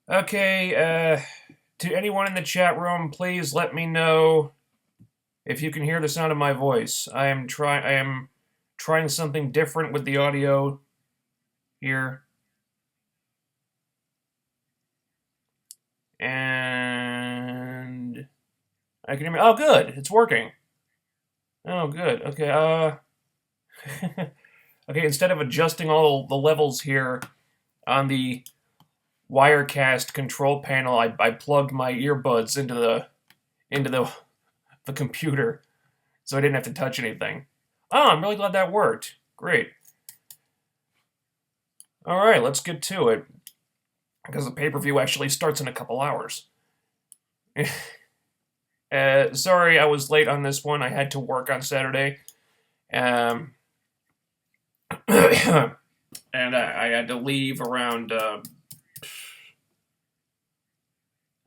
Okay, to anyone in the chat room, please let me know if you can hear the sound of my voice. I am trying something different with the audio here. And I can hear me. Oh, good. It's working. Oh, good. Okay, okay, instead of adjusting all the levels here on the Wirecast control panel, I plugged my earbuds into the computer, so I didn't have to touch anything. Oh, I'm really glad that worked. Great. All right, let's get to it, because the pay-per-view actually starts in a couple hours. Sorry I was late on this one. I had to work on Saturday. And I had to leave around,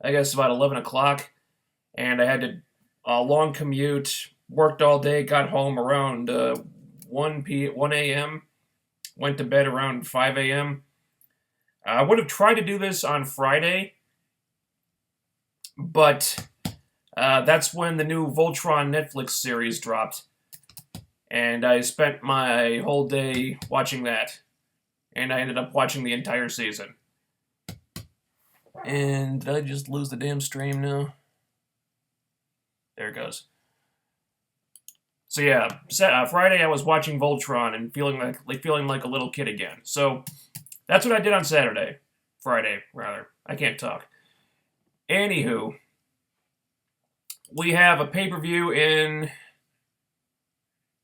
I guess about 11 o'clock, and I had a long commute, worked all day, got home around 1 a.m., went to bed around 5 a.m. I would have tried to do this on Friday, but that's when the new Voltron Netflix series dropped, and I spent my whole day watching that, and I ended up watching the entire season. And did I just lose the damn stream now? There it goes. So yeah, Friday I was watching Voltron and feeling like a little kid again. So that's what I did on Friday rather. I can't talk. Anywho, we have a pay-per-view in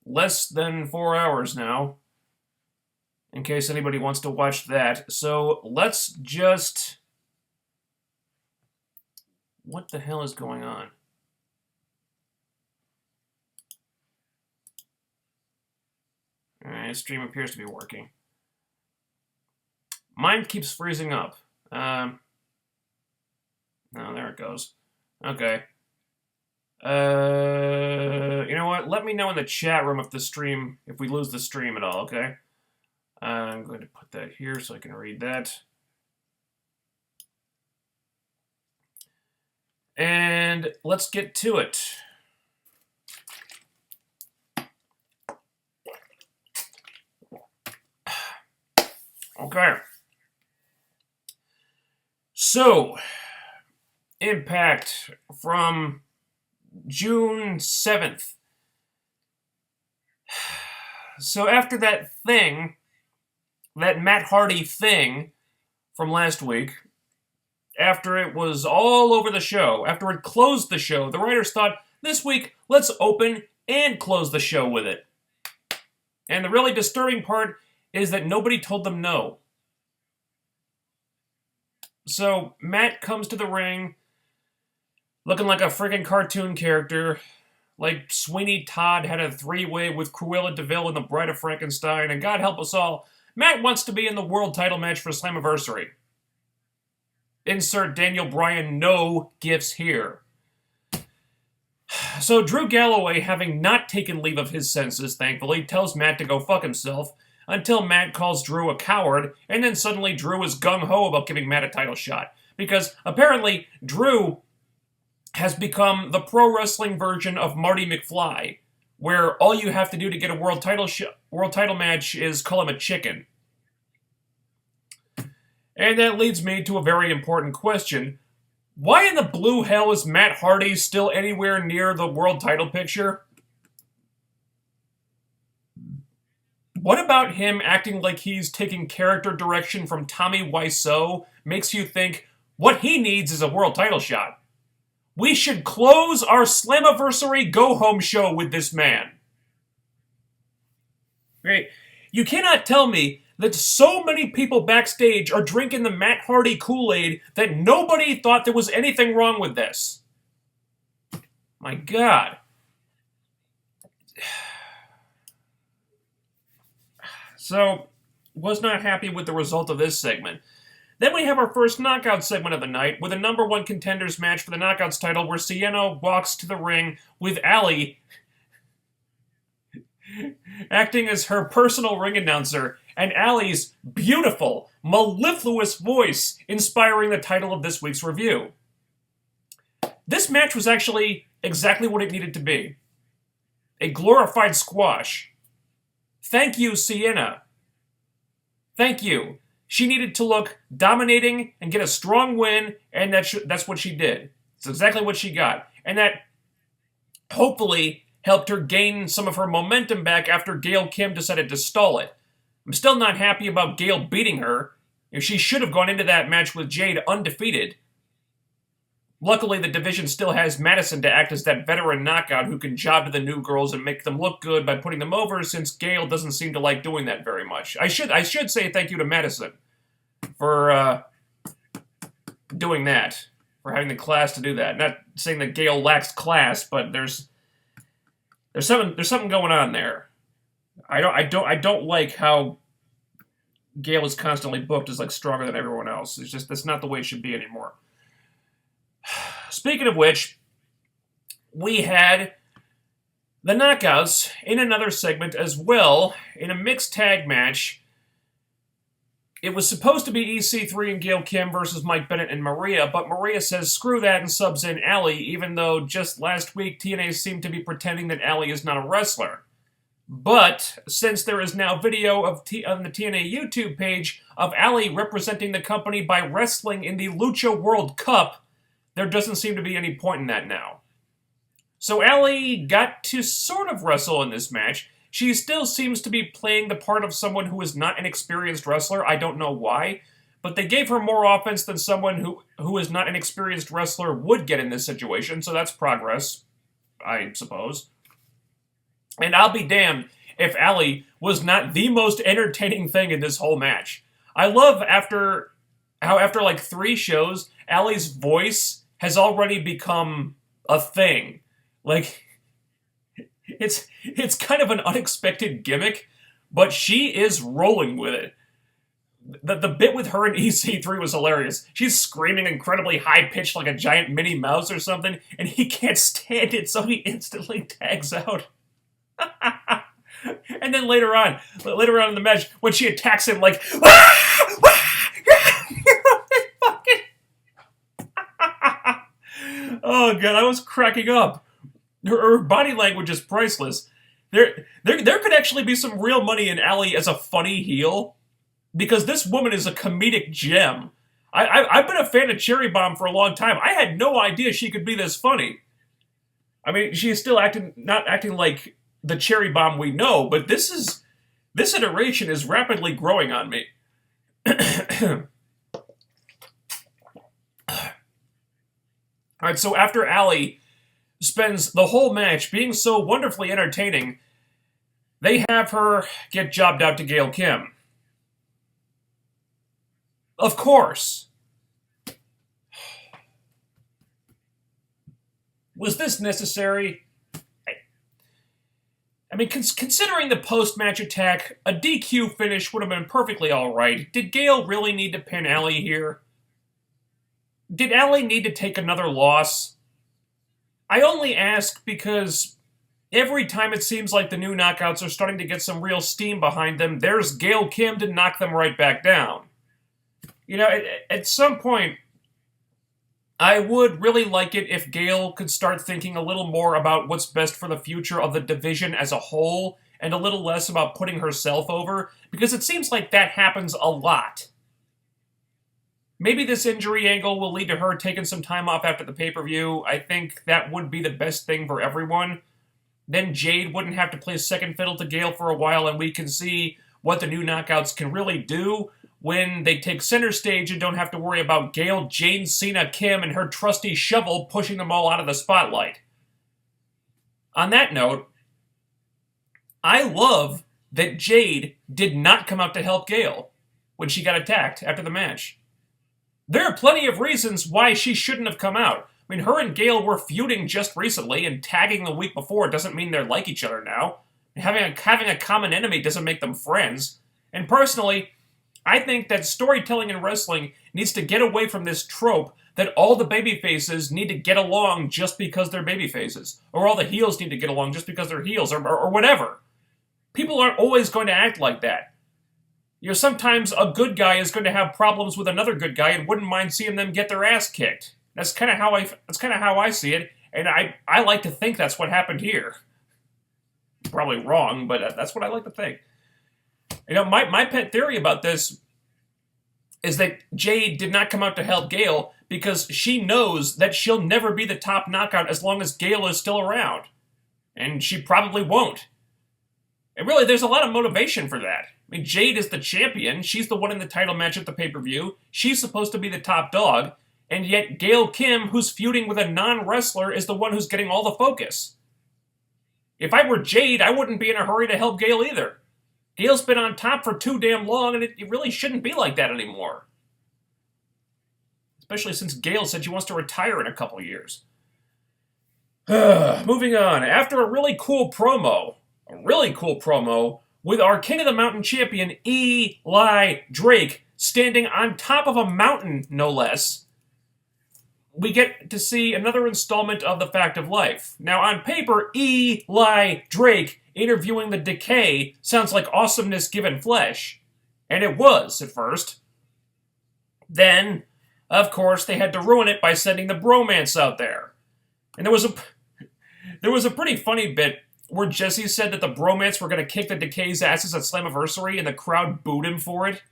less than 4 hours now, in case anybody wants to watch that. So let's just... What the hell is going on? Alright, stream appears to be working. Mine keeps freezing up. No, there it goes. Okay. You know what? Let me know in the chat room if we lose the stream at all, okay? I'm going to put that here so I can read that. And let's get to it. Okay. So, Impact from June 7th. So after that Matt Hardy thing from last week, after it was all over the show, after it closed the show, the writers thought, this week, let's open and close the show with it. And the really disturbing part is that nobody told them no. So Matt comes to the ring looking like a freaking cartoon character, like Sweeney Todd had a three-way with Cruella DeVille and the Bride of Frankenstein, and God help us all, Matt wants to be in the world title match for Slammiversary. Insert Daniel Bryan no gifts here. So Drew Galloway, having not taken leave of his senses, thankfully, tells Matt to go fuck himself, until Matt calls Drew a coward, and then suddenly Drew is gung-ho about giving Matt a title shot. Because apparently Drew has become the pro wrestling version of Marty McFly, where all you have to do to get a world title match is call him a chicken. And that leads me to a very important question. Why in the blue hell is Matt Hardy still anywhere near the world title picture? What about him acting like he's taking character direction from Tommy Wiseau makes you think what he needs is a world title shot? We should close our Slammiversary go-home show with this man. Right? You cannot tell me that so many people backstage are drinking the Matt Hardy Kool-Aid that nobody thought there was anything wrong with this. My God. So, was not happy with the result of this segment. Then we have our first knockout segment of the night with a number one contenders match for the Knockouts title where Sienna walks to the ring with Allie acting as her personal ring announcer, and Allie's beautiful, mellifluous voice inspiring the title of this week's review. This match was actually exactly what it needed to be. A glorified squash. Thank you, Sienna. Thank you. She needed to look dominating and get a strong win, and that's what she did. It's exactly what she got. And that hopefully helped her gain some of her momentum back after Gail Kim decided to stall it. I'm still not happy about Gail beating her. She should have gone into that match with Jade undefeated. Luckily, the division still has Madison to act as that veteran knockout who can job to the new girls and make them look good by putting them over, since Gail doesn't seem to like doing that very much. I should say thank you to Madison for doing that, for having the class to do that. Not saying that Gail lacks class, but there's something going on there. I don't like how Gail is constantly booked as like stronger than everyone else. It's just that's not the way it should be anymore. Speaking of which, we had the knockouts in another segment as well, in a mixed tag match. It was supposed to be EC3 and Gail Kim versus Mike Bennett and Maria, but Maria says screw that and subs in Allie, even though just last week TNA seemed to be pretending that Allie is not a wrestler. But since there is now video on the TNA YouTube page of Allie representing the company by wrestling in the Lucha World Cup, there doesn't seem to be any point in that now. So Allie got to sort of wrestle in this match. She still seems to be playing the part of someone who is not an experienced wrestler. I don't know why. But they gave her more offense than someone who is not an experienced wrestler would get in this situation, so that's progress, I suppose. And I'll be damned if Allie was not the most entertaining thing in this whole match. I love how after like 3 shows, Allie's voice has already become a thing. Like, it's kind of an unexpected gimmick, but she is rolling with it. The bit with her and EC3 was hilarious. She's screaming incredibly high-pitched like a giant Minnie Mouse or something, and he can't stand it, so he instantly tags out. And then later on in the match, when she attacks him like, oh god, I was cracking up. Her body language is priceless. There could actually be some real money in Allie as a funny heel, because this woman is a comedic gem. I've been a fan of Cherry Bomb for a long time. I had no idea she could be this funny. I mean, she's still not acting like the Cherry Bomb we know, but this iteration is rapidly growing on me. Alright, so after Allie spends the whole match being so wonderfully entertaining, they have her get jobbed out to Gail Kim. Of course. Was this necessary? I mean, considering the post-match attack, a DQ finish would have been perfectly alright. Did Gail really need to pin Allie here? Did Allie need to take another loss? I only ask because every time it seems like the new knockouts are starting to get some real steam behind them, there's Gail Kim to knock them right back down. You know, at some point, I would really like it if Gail could start thinking a little more about what's best for the future of the division as a whole, and a little less about putting herself over, because it seems like that happens a lot. Maybe this injury angle will lead to her taking some time off after the pay-per-view. I think that would be the best thing for everyone. Then Jade wouldn't have to play second fiddle to Gail for a while, and we can see what the new knockouts can really do when they take center stage and don't have to worry about Gail, Jane, Cena, Kim, and her trusty shovel pushing them all out of the spotlight. On that note, I love that Jade did not come out to help Gail when she got attacked after the match. There are plenty of reasons why she shouldn't have come out. I mean, her and Gail were feuding just recently, and tagging the week before doesn't mean they're like each other now. Having a common enemy doesn't make them friends. And personally, I think that storytelling in wrestling needs to get away from this trope that all the babyfaces need to get along just because they're babyfaces, or all the heels need to get along just because they're heels, or whatever. People aren't always going to act like that. Sometimes a good guy is going to have problems with another good guy and wouldn't mind seeing them get their ass kicked. That's kind of how I see it, and I like to think that's what happened here. Probably wrong, but that's what I like to think. My pet theory about this is that Jade did not come out to help Gail because she knows that she'll never be the top knockout as long as Gail is still around. And she probably won't. And really, there's a lot of motivation for that. I mean, Jade is the champion. She's the one in the title match at the pay-per-view. She's supposed to be the top dog. And yet Gail Kim, who's feuding with a non-wrestler, is the one who's getting all the focus. If I were Jade, I wouldn't be in a hurry to help Gail either. Gail's been on top for too damn long, and it really shouldn't be like that anymore. Especially since Gail said she wants to retire in a couple years. Moving on. After a really cool promo with our King of the Mountain champion, Eli Drake, standing on top of a mountain, no less, we get to see another installment of The Fact of Life. Now, on paper, Eli Drake interviewing the Decay sounds like awesomeness given flesh. And it was, at first. Then, of course, they had to ruin it by sending the bromance out there. And there was a pretty funny bit where Jesse said that the bromance were going to kick the Decay's asses at Slammiversary, and the crowd booed him for it.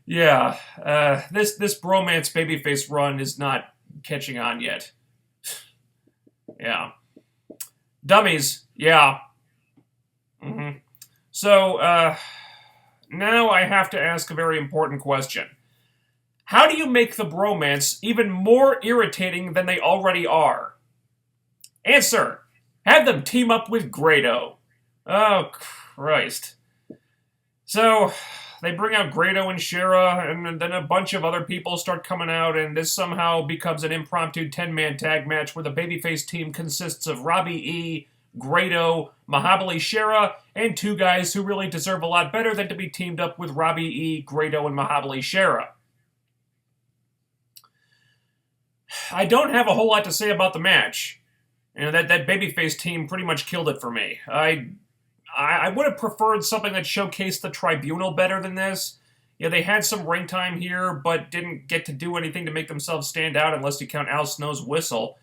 Yeah, this bromance babyface run is not catching on yet. Yeah. Dummies, yeah. So, now I have to ask a very important question. How do you make the bromance even more irritating than they already are? Answer. Have them team up with Grado. Oh, Christ. So, they bring out Grado and Shera, and then a bunch of other people start coming out, and this somehow becomes an impromptu 10-man tag match where the babyface team consists of Robbie E., Grado, Mahabali Shera, and two guys who really deserve a lot better than to be teamed up with Robbie E., Grado, and Mahabali Shera. I don't have a whole lot to say about the match. That babyface team pretty much killed it for me. I would have preferred something that showcased the Tribunal better than this. They had some ring time here, but didn't get to do anything to make themselves stand out unless you count Al Snow's whistle.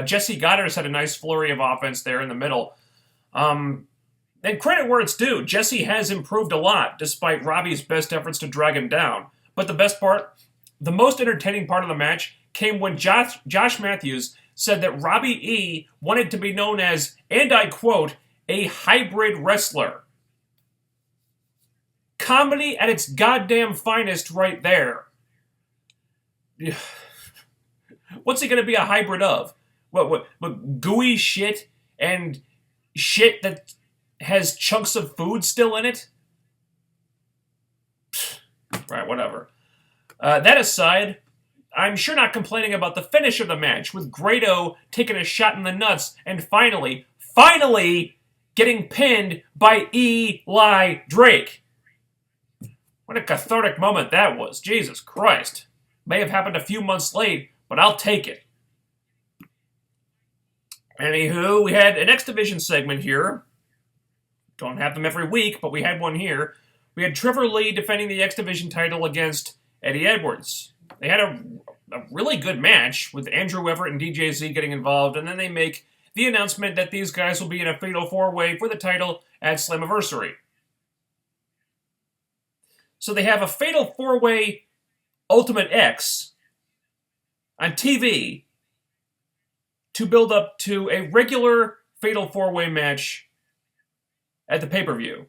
Jesse Goddard's had a nice flurry of offense there in the middle. And credit where it's due, Jesse has improved a lot, despite Robbie's best efforts to drag him down. But the most entertaining part of the match came when Josh Matthews said that Robbie E. wanted to be known as, and I quote, a hybrid wrestler. Comedy at its goddamn finest right there. What's he going to be a hybrid of? What gooey shit and shit that has chunks of food still in it? Right, whatever. That aside, I'm sure not complaining about the finish of the match, with Grado taking a shot in the nuts and finally getting pinned by Eli Drake. What a cathartic moment that was. Jesus Christ. May have happened a few months late, but I'll take it. Anywho, we had an X Division segment here. Don't have them every week, but we had one here. We had Trevor Lee defending the X Division title against Eddie Edwards. They had a really good match with Andrew Everett and DJZ getting involved, and then they make the announcement that these guys will be in a fatal four-way for the title at Slammiversary. So they have a fatal four-way Ultimate X on TV to build up to a regular fatal four-way match at the pay-per-view.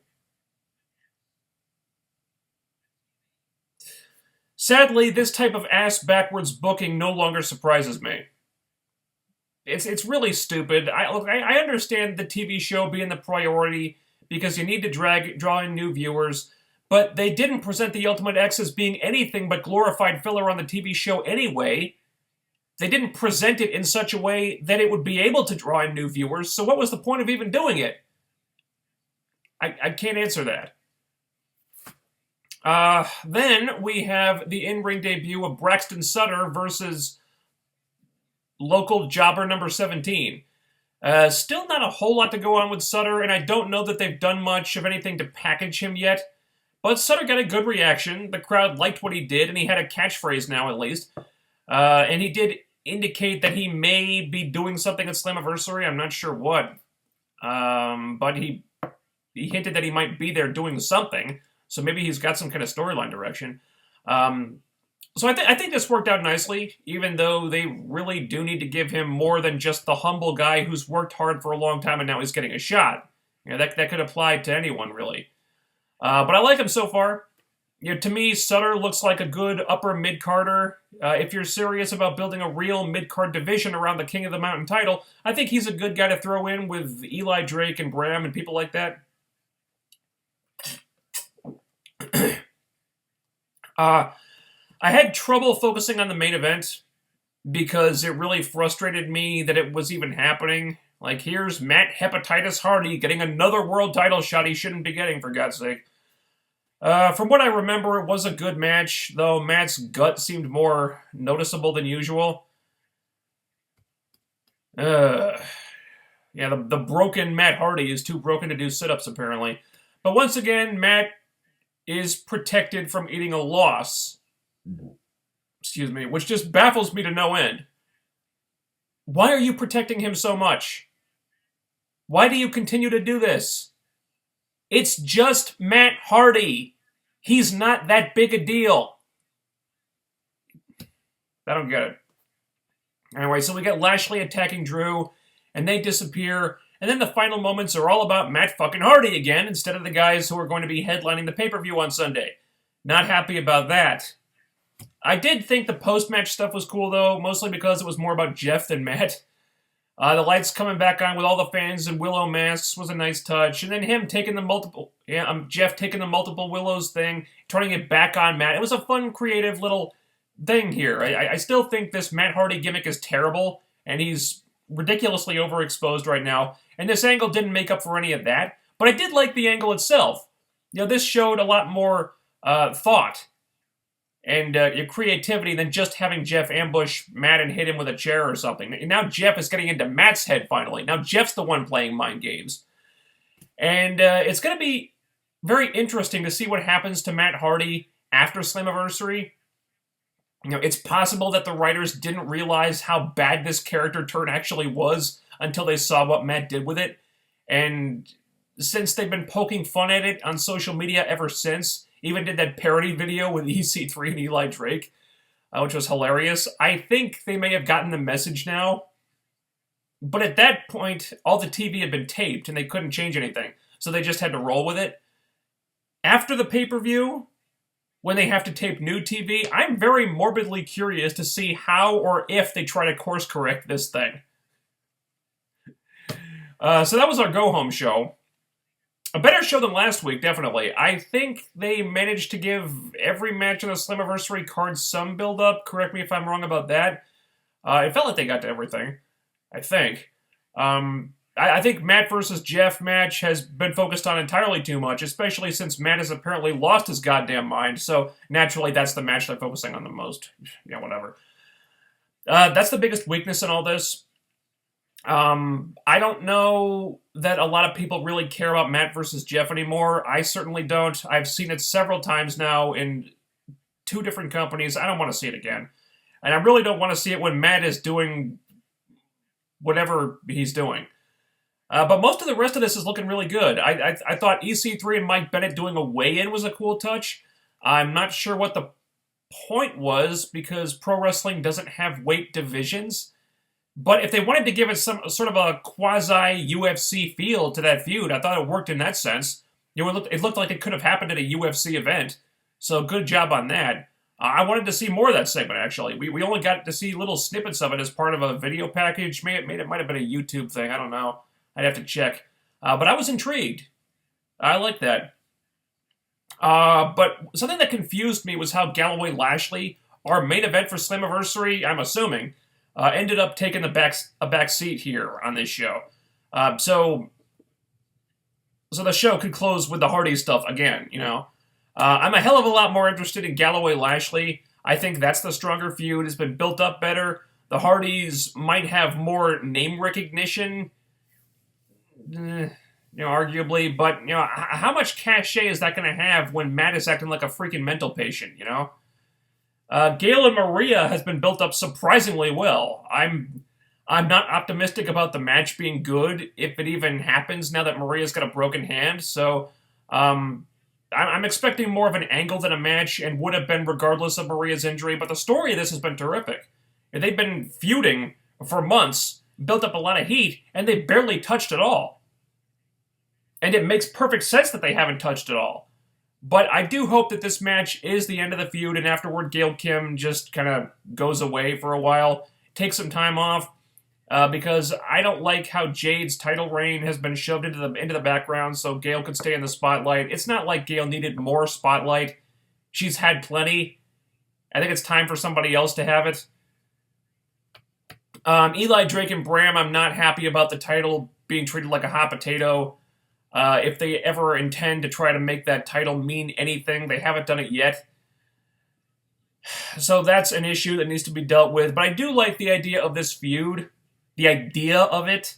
Sadly, this type of ass-backwards booking no longer surprises me. It's really stupid. I understand the TV show being the priority because you need to draw in new viewers, but they didn't present the Ultimate X as being anything but glorified filler on the TV show anyway. They didn't present it in such a way that it would be able to draw in new viewers, so what was the point of even doing it? I can't answer that. Then we have the in-ring debut of Braxton Sutter versus local jobber number 17. Still not a whole lot to go on with Sutter, and I don't know that they've done much of anything to package him yet. But Sutter got a good reaction. The crowd liked what he did, and he had a catchphrase now at least. And he did indicate that he may be doing something at Slammiversary. I'm not sure what. But he hinted that he might be there doing something. So maybe he's got some kind of storyline direction. So I think this worked out nicely, even though they really do need to give him more than just the humble guy who's worked hard for a long time and now he's getting a shot. That could apply to anyone, really. But I like him so far. To me, Sutter looks like a good upper mid-carder. If you're serious about building a real mid-card division around the King of the Mountain title, I think he's a good guy to throw in with Eli Drake and Bram and people like that. I had trouble focusing on the main event because it really frustrated me that it was even happening. Like, here's Matt Hepatitis Hardy getting another world title shot he shouldn't be getting, for God's sake. From what I remember, it was a good match, though Matt's gut seemed more noticeable than usual. Yeah, the broken Matt Hardy is too broken to do sit-ups, apparently. But once again, Matt is protected from eating a loss. Excuse me, which just baffles me to no end. Why are you protecting him so much? Why do you continue to do this? It's just Matt Hardy. He's not that big a deal. I don't get it. Anyway, so we get Lashley attacking Drew, and they disappear, and then the final moments are all about Matt fucking Hardy again, instead of the guys who are going to be headlining the pay-per-view on Sunday. Not happy about that. I did think the post-match stuff was cool, though, mostly because it was more about Jeff than Matt. The lights coming back on with all the fans in Willow masks was a nice touch, and then him taking the multiple... Jeff taking the multiple Willows thing, turning it back on Matt. It was a fun, creative little thing here. I still think this Matt Hardy gimmick is terrible, and he's ridiculously overexposed right now, and this angle didn't make up for any of that, but I did like the angle itself. This showed a lot more thought and your creativity than just having Jeff ambush Matt and hit him with a chair or something. And now Jeff is getting into Matt's head, finally. Now Jeff's the one playing mind games. And it's going to be very interesting to see what happens to Matt Hardy after Slammiversary. It's possible that the writers didn't realize how bad this character turn actually was until they saw what Matt did with it. And since they've been poking fun at it on social media ever since, even did that parody video with EC3 and Eli Drake, which was hilarious. I think they may have gotten the message now. But at that point, all the TV had been taped and they couldn't change anything. So they just had to roll with it. After the pay-per-view, when they have to tape new TV, I'm very morbidly curious to see how or if they try to course correct this thing. So that was our go-home show. A better show than last week, definitely. I think they managed to give every match on the Slammiversary card some build-up. Correct me if I'm wrong about that. It felt like they got to everything, I think. I think Matt versus Jeff match has been focused on entirely too much, especially since Matt has apparently lost his goddamn mind, so naturally that's the match they're focusing on the most. Yeah, whatever. That's the biggest weakness in all this. I don't know that a lot of people really care about Matt versus Jeff anymore. I certainly don't. I've seen it several times now in 2 different companies. I don't want to see it again. And I really don't want to see it when Matt is doing whatever he's doing. But most of the rest of this is looking really good. I thought EC3 and Mike Bennett doing a weigh-in was a cool touch. I'm not sure what the point was, because pro wrestling doesn't have weight divisions. But if they wanted to give it some sort of a quasi-UFC feel to that feud, I thought it worked in that sense. It looked like it could have happened at a UFC event. So good job on that. I wanted to see more of that segment, actually. We only got to see little snippets of it as part of a video package. It might have been a YouTube thing. I don't know. I'd have to check. But I was intrigued. I like that. But something that confused me was how Galloway Lashley, our main event for Slammiversary, I'm assuming, ended up taking a back seat here on this show. So the show could close with the Hardy stuff again, I'm a hell of a lot more interested in Galloway Lashley. I think that's the stronger feud. It's been built up better. The Hardys might have more name recognition arguably, but, how much cachet is that going to have when Matt is acting like a freaking mental patient, Gail and Maria has been built up surprisingly well. I'm not optimistic about the match being good, if it even happens now that Maria's got a broken hand, so, I'm expecting more of an angle than a match, and would have been regardless of Maria's injury, but the story of this has been terrific. They've been feuding for months, built up a lot of heat, and they barely touched at all. And it makes perfect sense that they haven't touched at all. But I do hope that this match is the end of the feud, and afterward Gail Kim just kind of goes away for a while, takes some time off, because I don't like how Jade's title reign has been shoved into the background so Gail could stay in the spotlight. It's not like Gail needed more spotlight. She's had plenty. I think it's time for somebody else to have it. Eli Drake and Bram, I'm not happy about the title being treated like a hot potato. If they ever intend to try to make that title mean anything, they haven't done it yet. So that's an issue that needs to be dealt with. But I do like the idea of this feud, the idea of it,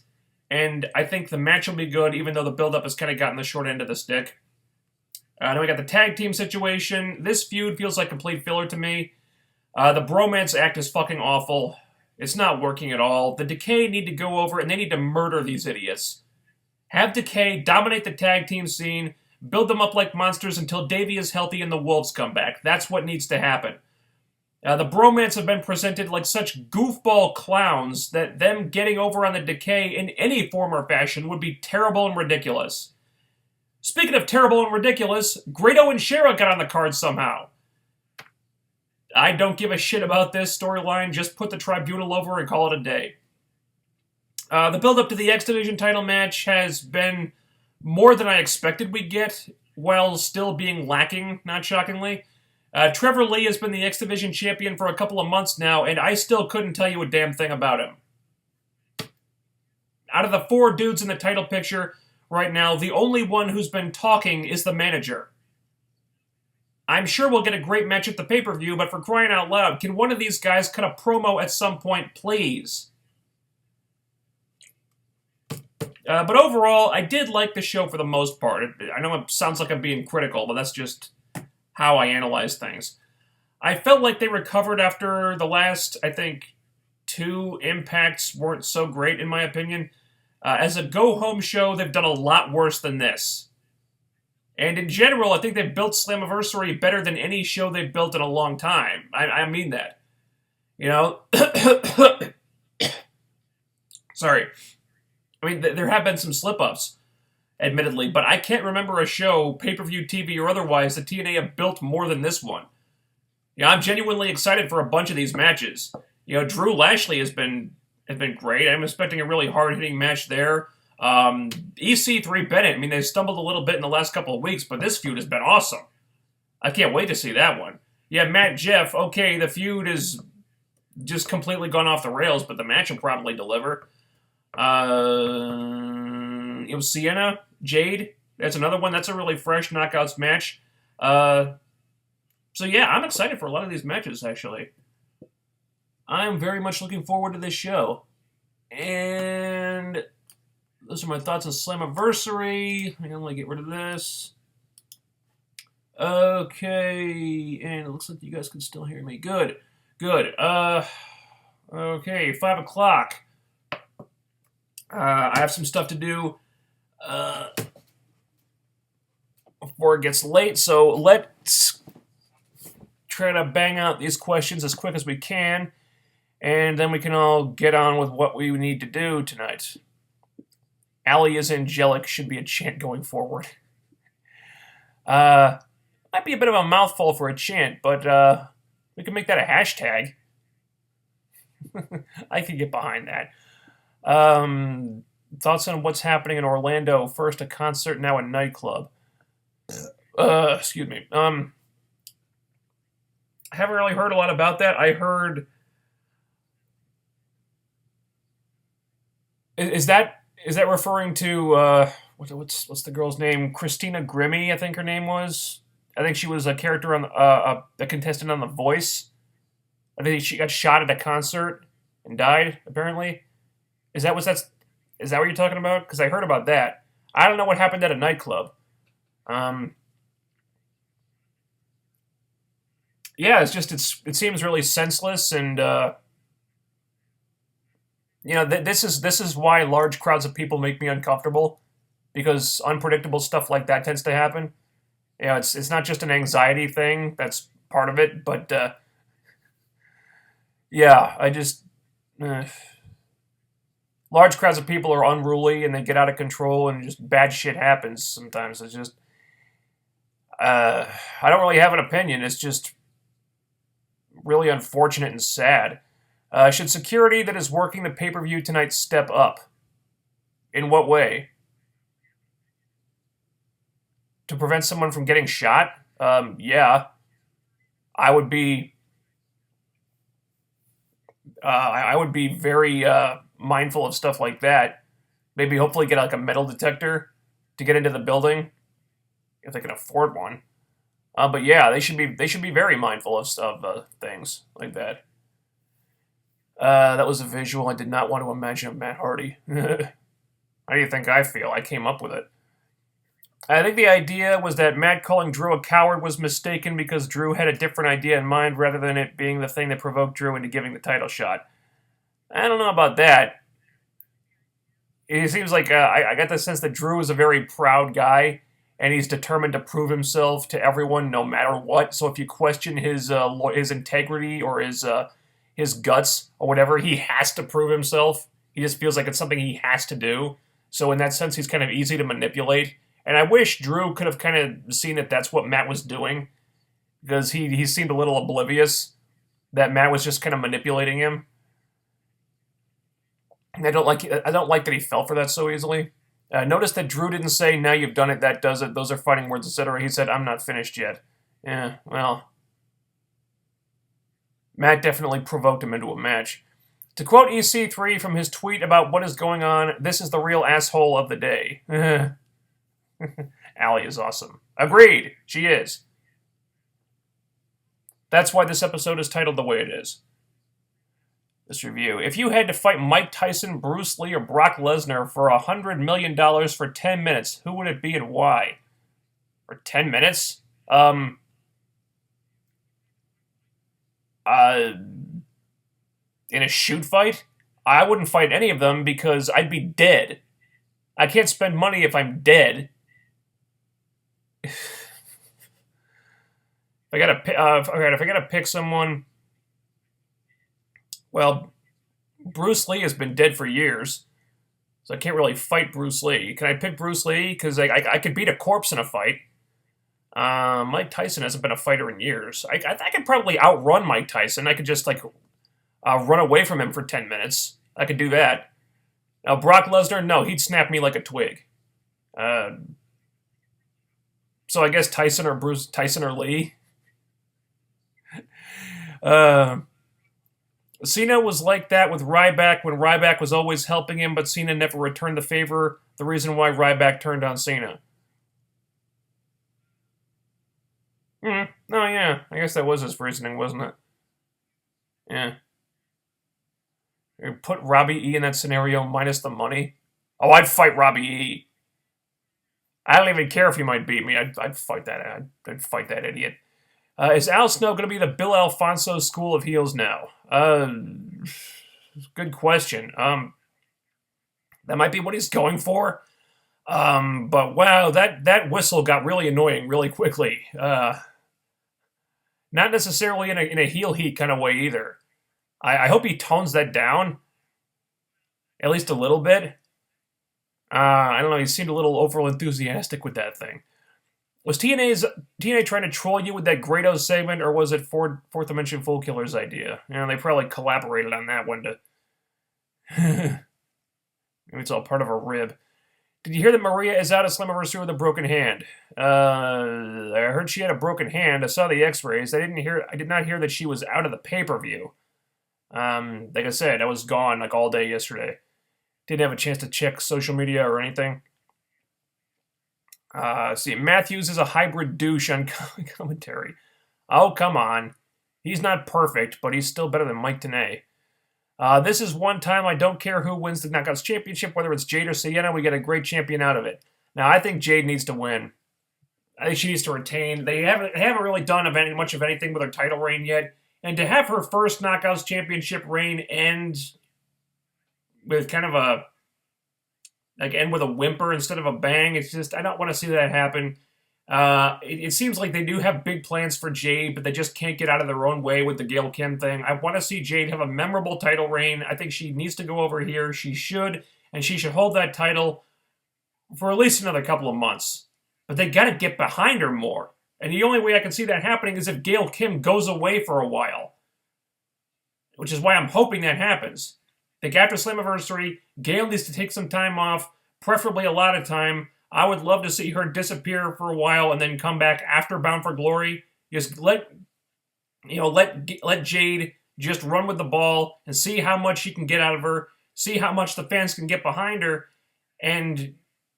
and I think the match will be good, even though the build-up has kind of gotten the short end of the stick. Then we got the tag team situation. This feud feels like complete filler to me. The bromance act is fucking awful. It's not working at all. The Decay need to go over, and they need to murder these idiots. Have Decay dominate the tag team scene, build them up like monsters until Davey is healthy and the Wolves come back. That's what needs to happen. The bromance have been presented like such goofball clowns that them getting over on the Decay in any form or fashion would be terrible and ridiculous. Speaking of terrible and ridiculous, Grado and Shera got on the card somehow. I don't give a shit about this storyline, just put the Tribunal over and call it a day. The build-up to the X Division title match has been more than I expected we'd get, while still being lacking, not shockingly. Trevor Lee has been the X Division champion for a couple of months now, and I still couldn't tell you a damn thing about him. Out of the 4 dudes in the title picture right now, the only one who's been talking is the manager. I'm sure we'll get a great match at the pay-per-view, but for crying out loud, can one of these guys cut a promo at some point, please? But overall, I did like the show for the most part. I know it sounds like I'm being critical, but that's just how I analyze things. I felt like they recovered after the last, I think, 2 Impacts weren't so great, in my opinion. As a go-home show, they've done a lot worse than this. And in general, I think they've built Slammiversary better than any show they've built in a long time. I mean that. Sorry. I mean, there have been some slip-ups, admittedly, but I can't remember a show, pay-per-view TV or otherwise, that TNA have built more than this one. I'm genuinely excited for a bunch of these matches. Drew Lashley has been great. I'm expecting a really hard-hitting match there. EC3 Bennett, they stumbled a little bit in the last couple of weeks, but this feud has been awesome. I can't wait to see that one. Matt Jeff, okay, the feud is just completely gone off the rails, but the match will probably deliver. It was Sienna, Jade, that's another one. That's a really fresh Knockouts match. So yeah, I'm excited for a lot of these matches, actually. I'm very much looking forward to this show. And those are my thoughts on Slammiversary. I'm going to get rid of this. Okay, and it looks like you guys can still hear me. Good. Okay, 5 o'clock. I have some stuff to do before it gets late, so let's try to bang out these questions as quick as we can, and then we can all get on with what we need to do tonight. Allie is angelic should be a chant going forward. Might be a bit of a mouthful for a chant, but we can make that a hashtag. I could get behind that. Thoughts on what's happening in Orlando? First a concert, now a nightclub. Excuse me. I haven't really heard a lot about that. I heard... Is that referring to, what's the girl's name? Christina Grimmie, I think her name was. I think she was a character on, a contestant on The Voice. I think she got shot at a concert and died, apparently. Is that Is that what you're talking about? Because I heard about that. I don't know what happened at a nightclub. Um, yeah, it seems really senseless, and this is why large crowds of people make me uncomfortable, because unpredictable stuff like that tends to happen. It's not just an anxiety thing. That's part of it, but yeah, I just large crowds of people are unruly and they get out of control and just bad shit happens sometimes. It's just I don't really have an opinion. It's just really unfortunate and sad. Should security that is working the pay-per-view tonight step up? In what way? To prevent someone from getting shot? Yeah. I would be I would be very mindful of stuff like that. Maybe hopefully get like a metal detector to get into the building if they can afford one. But yeah, they should be very mindful of things like that. That was a visual I did not want to imagine of Matt Hardy. How do you think I feel? I came up with it. I think the idea was that Matt calling Drew a coward was mistaken because Drew had a different idea in mind rather than it being the thing that provoked Drew into giving the title shot. I don't know about that. It seems like I got the sense that Drew is a very proud guy, and he's determined to prove himself to everyone no matter what. So if you question his integrity or his guts or whatever, he has to prove himself. He just feels like it's something he has to do. So in that sense, he's kind of easy to manipulate. And I wish Drew could have kind of seen that that's what Matt was doing, because he seemed a little oblivious that Matt was just kind of manipulating him. And I don't like that he fell for that so easily. Notice that Drew didn't say, "Now you've done it, that does it, those are fighting words, etc." He said, "I'm not finished yet." Yeah, well, Matt definitely provoked him into a match. To quote EC3 from his tweet about what is going on, "This is the real asshole of the day." Allie is awesome. Agreed, she is. That's why this episode is titled the way it is. This review. If you had to fight Mike Tyson, Bruce Lee, or Brock Lesnar for $100 million for 10 minutes, who would it be and why? For 10 minutes? In a shoot fight? I wouldn't fight any of them because I'd be dead. I can't spend money if I'm dead. If I gotta pick someone, well, Bruce Lee has been dead for years, so I can't really fight Bruce Lee. Can I pick Bruce Lee? Because I could beat a corpse in a fight. Mike Tyson hasn't been a fighter in years. I could probably outrun Mike Tyson. I could just run away from him for 10 minutes. I could do that. Now Brock Lesnar, no, he'd snap me like a twig. So I guess Tyson or Lee. Cena was like that with Ryback when Ryback was always helping him, but Cena never returned the favor. The reason why Ryback turned on Cena. Oh yeah, I guess that was his reasoning, wasn't it? Yeah. You put Robbie E in that scenario minus the money. Oh, I'd fight Robbie E. I don't even care if he might beat me. I'd fight that. I'd fight that idiot. Is Al Snow going to be the Bill Alfonso school of heels now? Good question. That might be what he's going for. But wow, that whistle got really annoying really quickly. Not necessarily in a heel heat kind of way either. I hope he tones that down, at least a little bit. I don't know, he seemed a little over enthusiastic with that thing. Was TNA trying to troll you with that Grado segment, or was it Fourth Dimension Fool Killer's idea? They probably collaborated on that one to... Maybe it's all part of a rib. Did you hear that Maria is out of Slammiversary with a broken hand? I heard she had a broken hand. I saw the x-rays. I did not hear that she was out of the pay-per-view. Like I said, I was gone all day yesterday. Didn't have a chance to check social media or anything. See, Matthews is a hybrid douche on commentary. Oh, come on. He's not perfect, but he's still better than Mike Tenay. This is one time I don't care who wins the Knockouts Championship, whether it's Jade or Sienna, we get a great champion out of it. Now, I think Jade needs to win. I think she needs to retain. They haven't really done much of anything with her title reign yet, and to have her first Knockouts Championship reign end with kind of end with a whimper instead of a bang, it's just, I don't want to see that happen. It seems like they do have big plans for Jade, but they just can't get out of their own way with the Gail Kim thing. I want to see Jade have a memorable title reign. I think she needs to go over here. She should, and she should hold that title for at least another couple of months. But they got to get behind her more. And the only way I can see that happening is if Gail Kim goes away for a while. Which is why I'm hoping that happens. I think after Slammiversary, Gail needs to take some time off, preferably a lot of time. I would love to see her disappear for a while and then come back after Bound for Glory. Just let Jade just run with the ball and see how much she can get out of her, see how much the fans can get behind her, and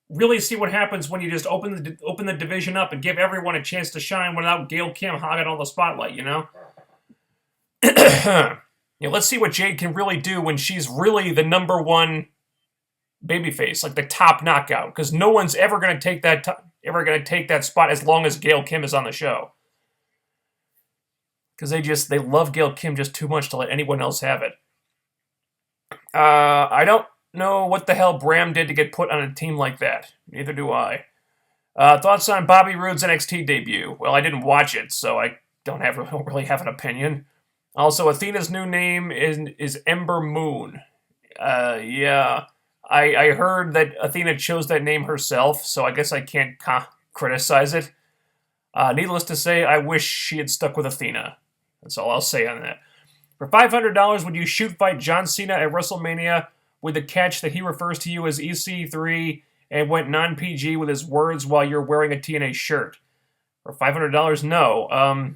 really see what happens when you just open the division up and give everyone a chance to shine without Gail Kim hogging all the spotlight, let's see what Jade can really do when she's really the number one babyface, like the top knockout, because no one's ever going to take that spot as long as Gail Kim is on the show. Because they love Gail Kim just too much to let anyone else have it. I don't know what the hell Bram did to get put on a team like that. Neither do I. Thoughts on Bobby Roode's NXT debut? Well, I didn't watch it, so I don't really have an opinion. Also, Athena's new name is Ember Moon. Yeah. I heard that Athena chose that name herself, so I guess I can't criticize it. Needless to say, I wish she had stuck with Athena. That's all I'll say on that. For $500, would you shoot fight John Cena at WrestleMania with the catch that he refers to you as EC3 and went non-PG with his words while you're wearing a TNA shirt? For $500, no.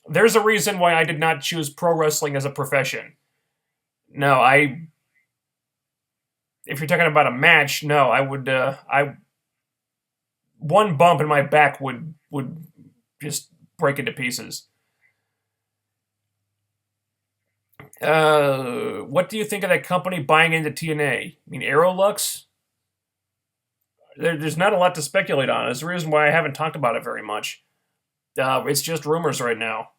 There's a reason why I did not choose pro wrestling as a profession. No, if you're talking about a match, no, I would, one bump in my back would just break into pieces. What do you think of that company buying into TNA? I mean, Aerolux? There's not a lot to speculate on. There's a reason why I haven't talked about it very much. It's just rumors right now.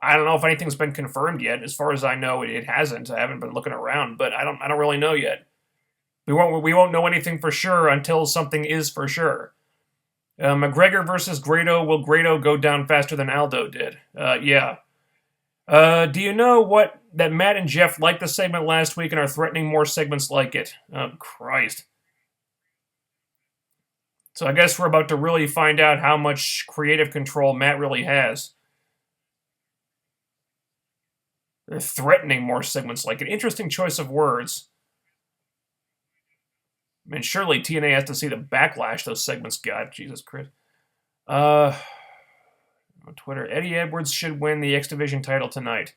I don't know if anything's been confirmed yet. As far as I know, it hasn't. I haven't been looking around, but I don't really know yet. We won't know anything for sure until something is for sure. McGregor versus Grado. Will Grado go down faster than Aldo did? Yeah. Do you know that Matt and Jeff liked the segment last week and are threatening more segments like it? Oh, Christ. So I guess we're about to really find out how much creative control Matt really has. They're threatening more segments like it. Interesting choice of words. I mean, surely TNA has to see the backlash those segments got. Jesus Christ. On Twitter, Eddie Edwards should win the X Division title tonight.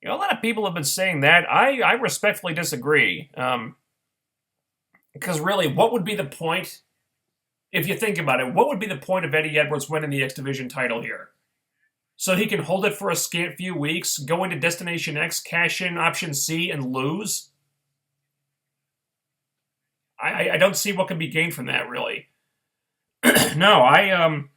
A lot of people have been saying that. I respectfully disagree. Because really, what would be the point, if you think about it, what would be the point of Eddie Edwards winning the X Division title here? So he can hold it for a scant few weeks, go into Destination X, cash in Option C, and lose? I don't see what can be gained from that, really. No, I'm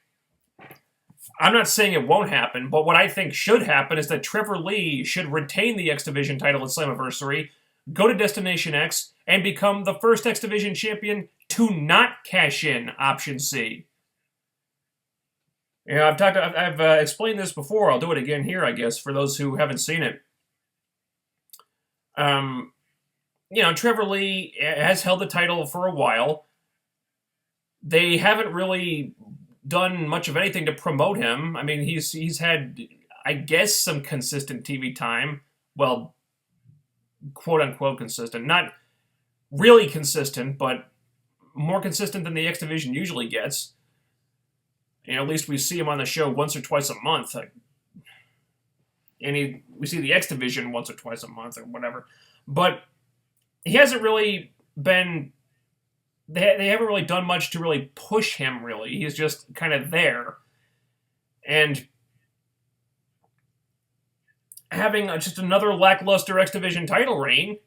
not saying it won't happen, but what I think should happen is that Trevor Lee should retain the X Division title at Slammiversary, go to Destination X, and become the first X Division champion to not cash in Option C. I've explained this before. I'll do it again here, I guess, for those who haven't seen it. Trevor Lee has held the title for a while. They haven't really done much of anything to promote him. I mean, he's had, I guess, some consistent TV time. Well, quote-unquote consistent. Not really consistent, but more consistent than the X Division usually gets. At least we see him on the show once or twice a month. And we see the X Division once or twice a month or whatever. But he hasn't really been... They haven't really done much to really push him, really. He's just kind of there. And having just another lackluster X Division title reign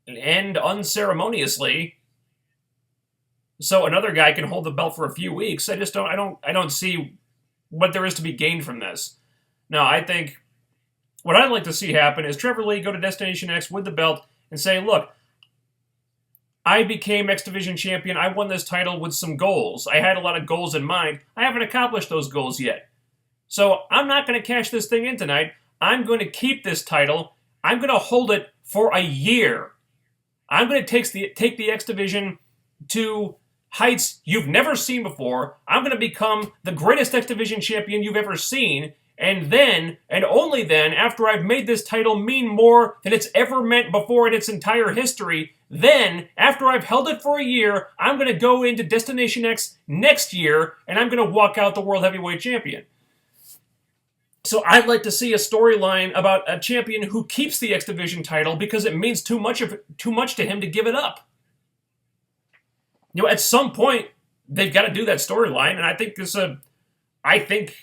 and end unceremoniously, so another guy can hold the belt for a few weeks. I don't see what there is to be gained from this. No, I think what I'd like to see happen is Trevor Lee go to Destination X with the belt and say, look, I became X Division champion. I won this title with some goals. I had a lot of goals in mind. I haven't accomplished those goals yet. So I'm not going to cash this thing in tonight. I'm going to keep this title. I'm going to hold it for a year. I'm going to take the X Division to heights you've never seen before. I'm going to become the greatest X Division champion you've ever seen. And then, and only then, after I've made this title mean more than it's ever meant before in its entire history, then, after I've held it for a year, I'm going to go into Destination X next year, and I'm going to walk out the World Heavyweight Champion. So I'd like to see a storyline about a champion who keeps the X Division title because it means too much to him to give it up. You know, at some point, they've got to do that storyline, and I think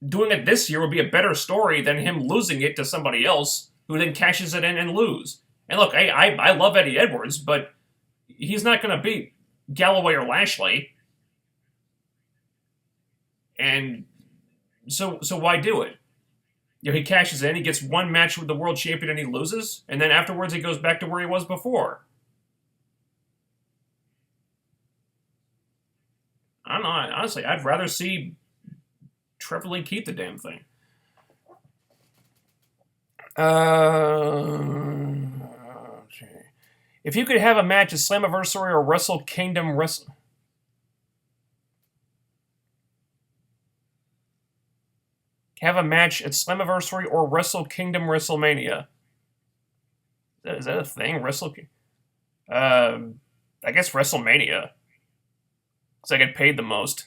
doing it this year would be a better story than him losing it to somebody else who then cashes it in and lose. And look, I love Eddie Edwards, but he's not going to beat Galloway or Lashley. And so why do it? You know, he cashes in, he gets one match with the world champion and he loses, and then afterwards he goes back to where he was before. I don't know, honestly, I'd rather see Trevor Lee keep the damn thing. Okay. If you could have a match at Slammiversary or Wrestle Kingdom have a match at Slammiversary or Wrestle Kingdom WrestleMania. Is that a thing? I guess WrestleMania. Because I get paid the most.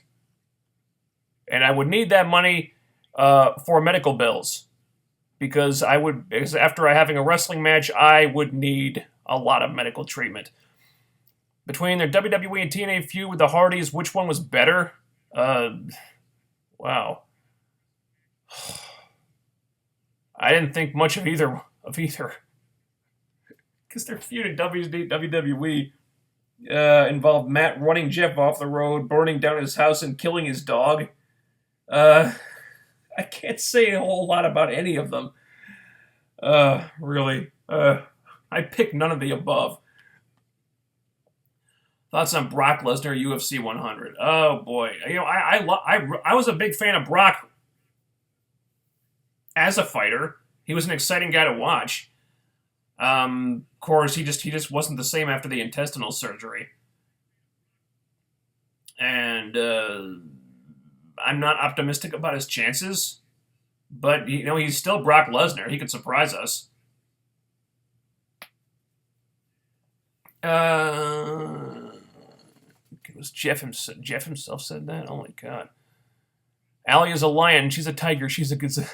And I would need that money for medical bills. Because after having a wrestling match, I would need a lot of medical treatment. Between their WWE and TNA feud with the Hardys, which one was better? Wow. I didn't think much of either. Because their feud in WWE involved Matt running Jeff off the road, burning down his house, and killing his dog. I can't say a whole lot about any of them. Really. I picked none of the above. Thoughts on Brock Lesnar, UFC 100. Oh, boy. You know, I was a big fan of Brock as a fighter. He was an exciting guy to watch. Of course, he just wasn't the same after the intestinal surgery. And I'm not optimistic about his chances, but you know, he's still Brock Lesnar. He could surprise us. It was Jeff himself said that? Oh my god. Allie is a lion. She's a tiger. She's a gazelle.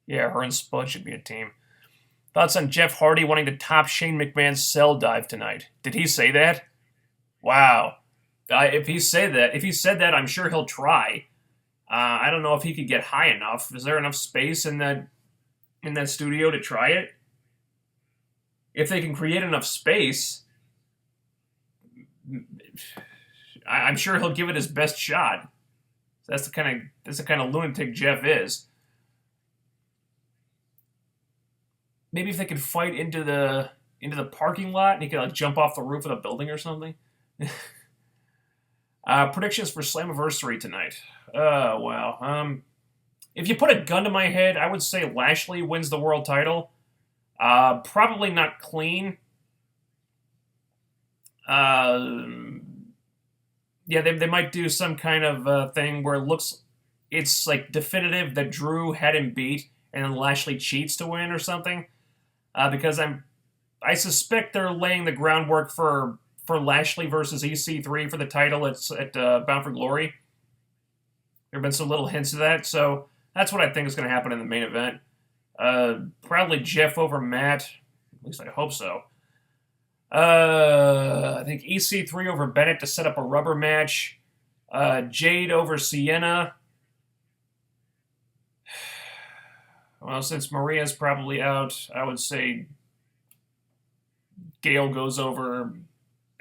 Yeah, her and Spud should be a team. Thoughts on Jeff Hardy wanting to top Shane McMahon's cell dive tonight? Did he say that? Wow. If he said that, I'm sure he'll try. I don't know if he could get high enough. Is there enough space in that studio to try it? If they can create enough space, I'm sure he'll give it his best shot. That's the kind of lunatic Jeff is. Maybe if they could fight into the parking lot and he could like jump off the roof of the building or something. Predictions for Slammiversary tonight. Wow. If you put a gun to my head, I would say Lashley wins the world title. Probably not clean. Yeah, they might do some kind of thing where it's like definitive that Drew had him beat and then Lashley cheats to win or something. Because I suspect they're laying the groundwork for Lashley versus EC3 for the title at Bound for Glory. There have been some little hints of that, so that's what I think is going to happen in the main event. Probably Jeff over Matt. At least I hope so. I think EC3 over Bennett to set up a rubber match. Jade over Sienna. Well, since Maria's probably out, I would say Gail goes over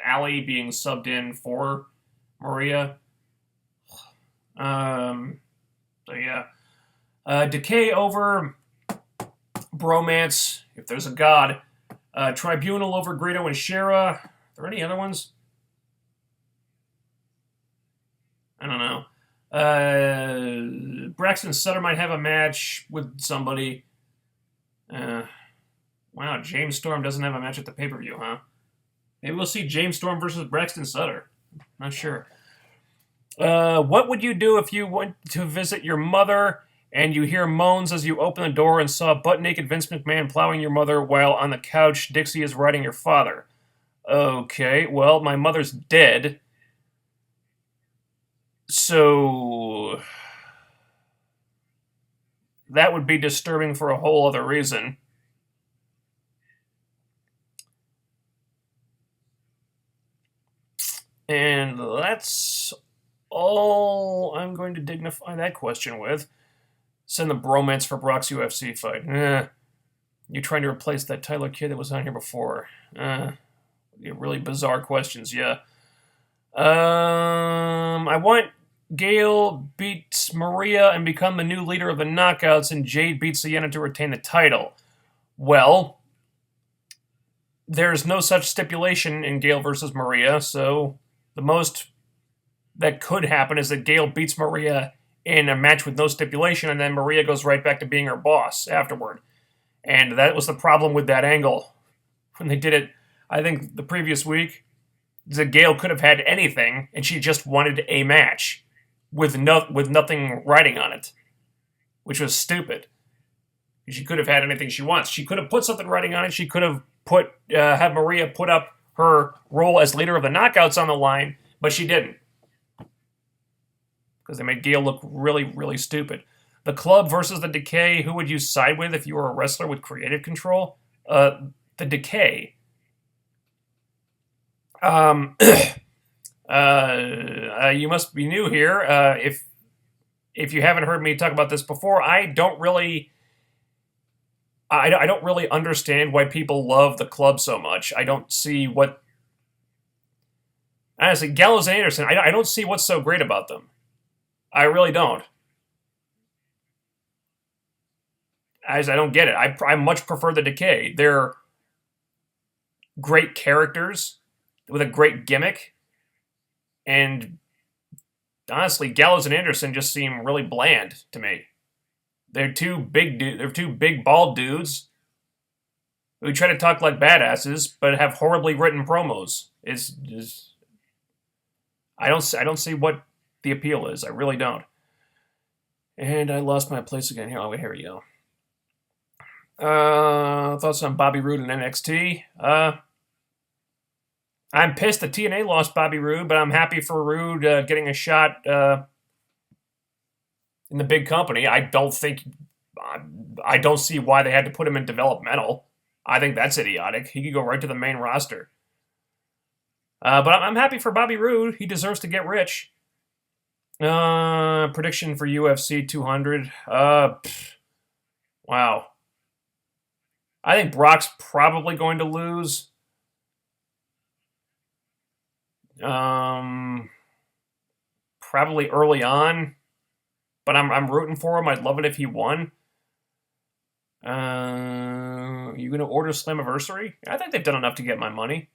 Allie being subbed in for Maria. So yeah. Decay over Bromance, if there's a god. Tribunal over Greedo and Shera. Are there any other ones? I don't know. Braxton Sutter might have a match with somebody. Wow, James Storm doesn't have a match at the pay-per-view, huh? Maybe we'll see James Storm versus Braxton Sutter. Not sure. What would you do if you went to visit your mother and you hear moans as you open the door and saw butt-naked Vince McMahon plowing your mother while on the couch Dixie is riding your father? Okay, well, my mother's dead. So that would be disturbing for a whole other reason. And that's all I'm going to dignify that question with. Send the bromance for Brock's UFC fight. You're trying to replace that Tyler kid that was on here before. Really bizarre questions, yeah. I want Gail beats Maria and become the new leader of the Knockouts, and Jade beats Sienna to retain the title. Well, there's no such stipulation in Gail versus Maria, so the most that could happen is that Gail beats Maria in a match with no stipulation, and then Maria goes right back to being her boss afterward. And that was the problem with that angle. When they did it, I think, the previous week, that Gail could have had anything, and she just wanted a match with nothing writing on it, which was stupid. She could have had anything she wants. She could have put something writing on it. She could have have Maria put up her role as leader of the Knockouts on the line, but she didn't. Because they made Gail look really, really stupid. The Club versus the Decay, who would you side with if you were a wrestler with creative control? The Decay. You must be new here. If you haven't heard me talk about this before, I don't really understand why people love the Club so much. I don't see what... Honestly, Gallows and Anderson, I don't see what's so great about them. I really don't. I don't get it. I much prefer the Decay. They're great characters with a great gimmick. And honestly, Gallows and Anderson just seem really bland to me. They're two big bald dudes who try to talk like badasses, but have horribly written promos. I don't see what the appeal is. I really don't. And I lost my place again. Here we go. Thoughts on Bobby Roode and NXT? I'm pissed that TNA lost Bobby Roode, but I'm happy for Roode getting a shot in the big company. I don't see why they had to put him in developmental. I think that's idiotic. He could go right to the main roster. But I'm happy for Bobby Roode. He deserves to get rich. Prediction for UFC 200. Wow. I think Brock's probably going to lose. Probably early on, but I'm rooting for him. I'd love it if he won. You gonna order Slammiversary? I think they've done enough to get my money.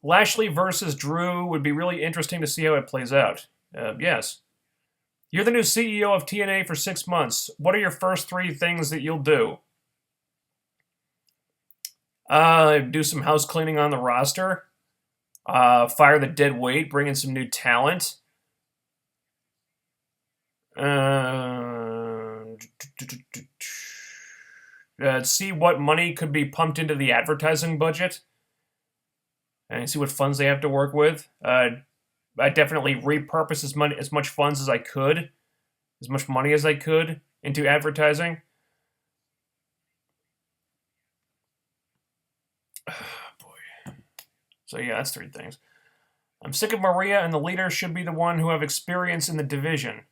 Lashley versus Drew would be really interesting to see how it plays out. Yes. You're the new CEO of TNA for 6 months. What are your first 3 things that you'll do? Do some house cleaning on the roster. Fire the dead weight, bring in some new talent. See what money could be pumped into the advertising budget. And see what funds they have to work with. I definitely repurpose as much funds as I could, as much money as I could into advertising. So yeah, that's 3 things. I'm sick of Maria, and the leader should be the one who have experience in the division.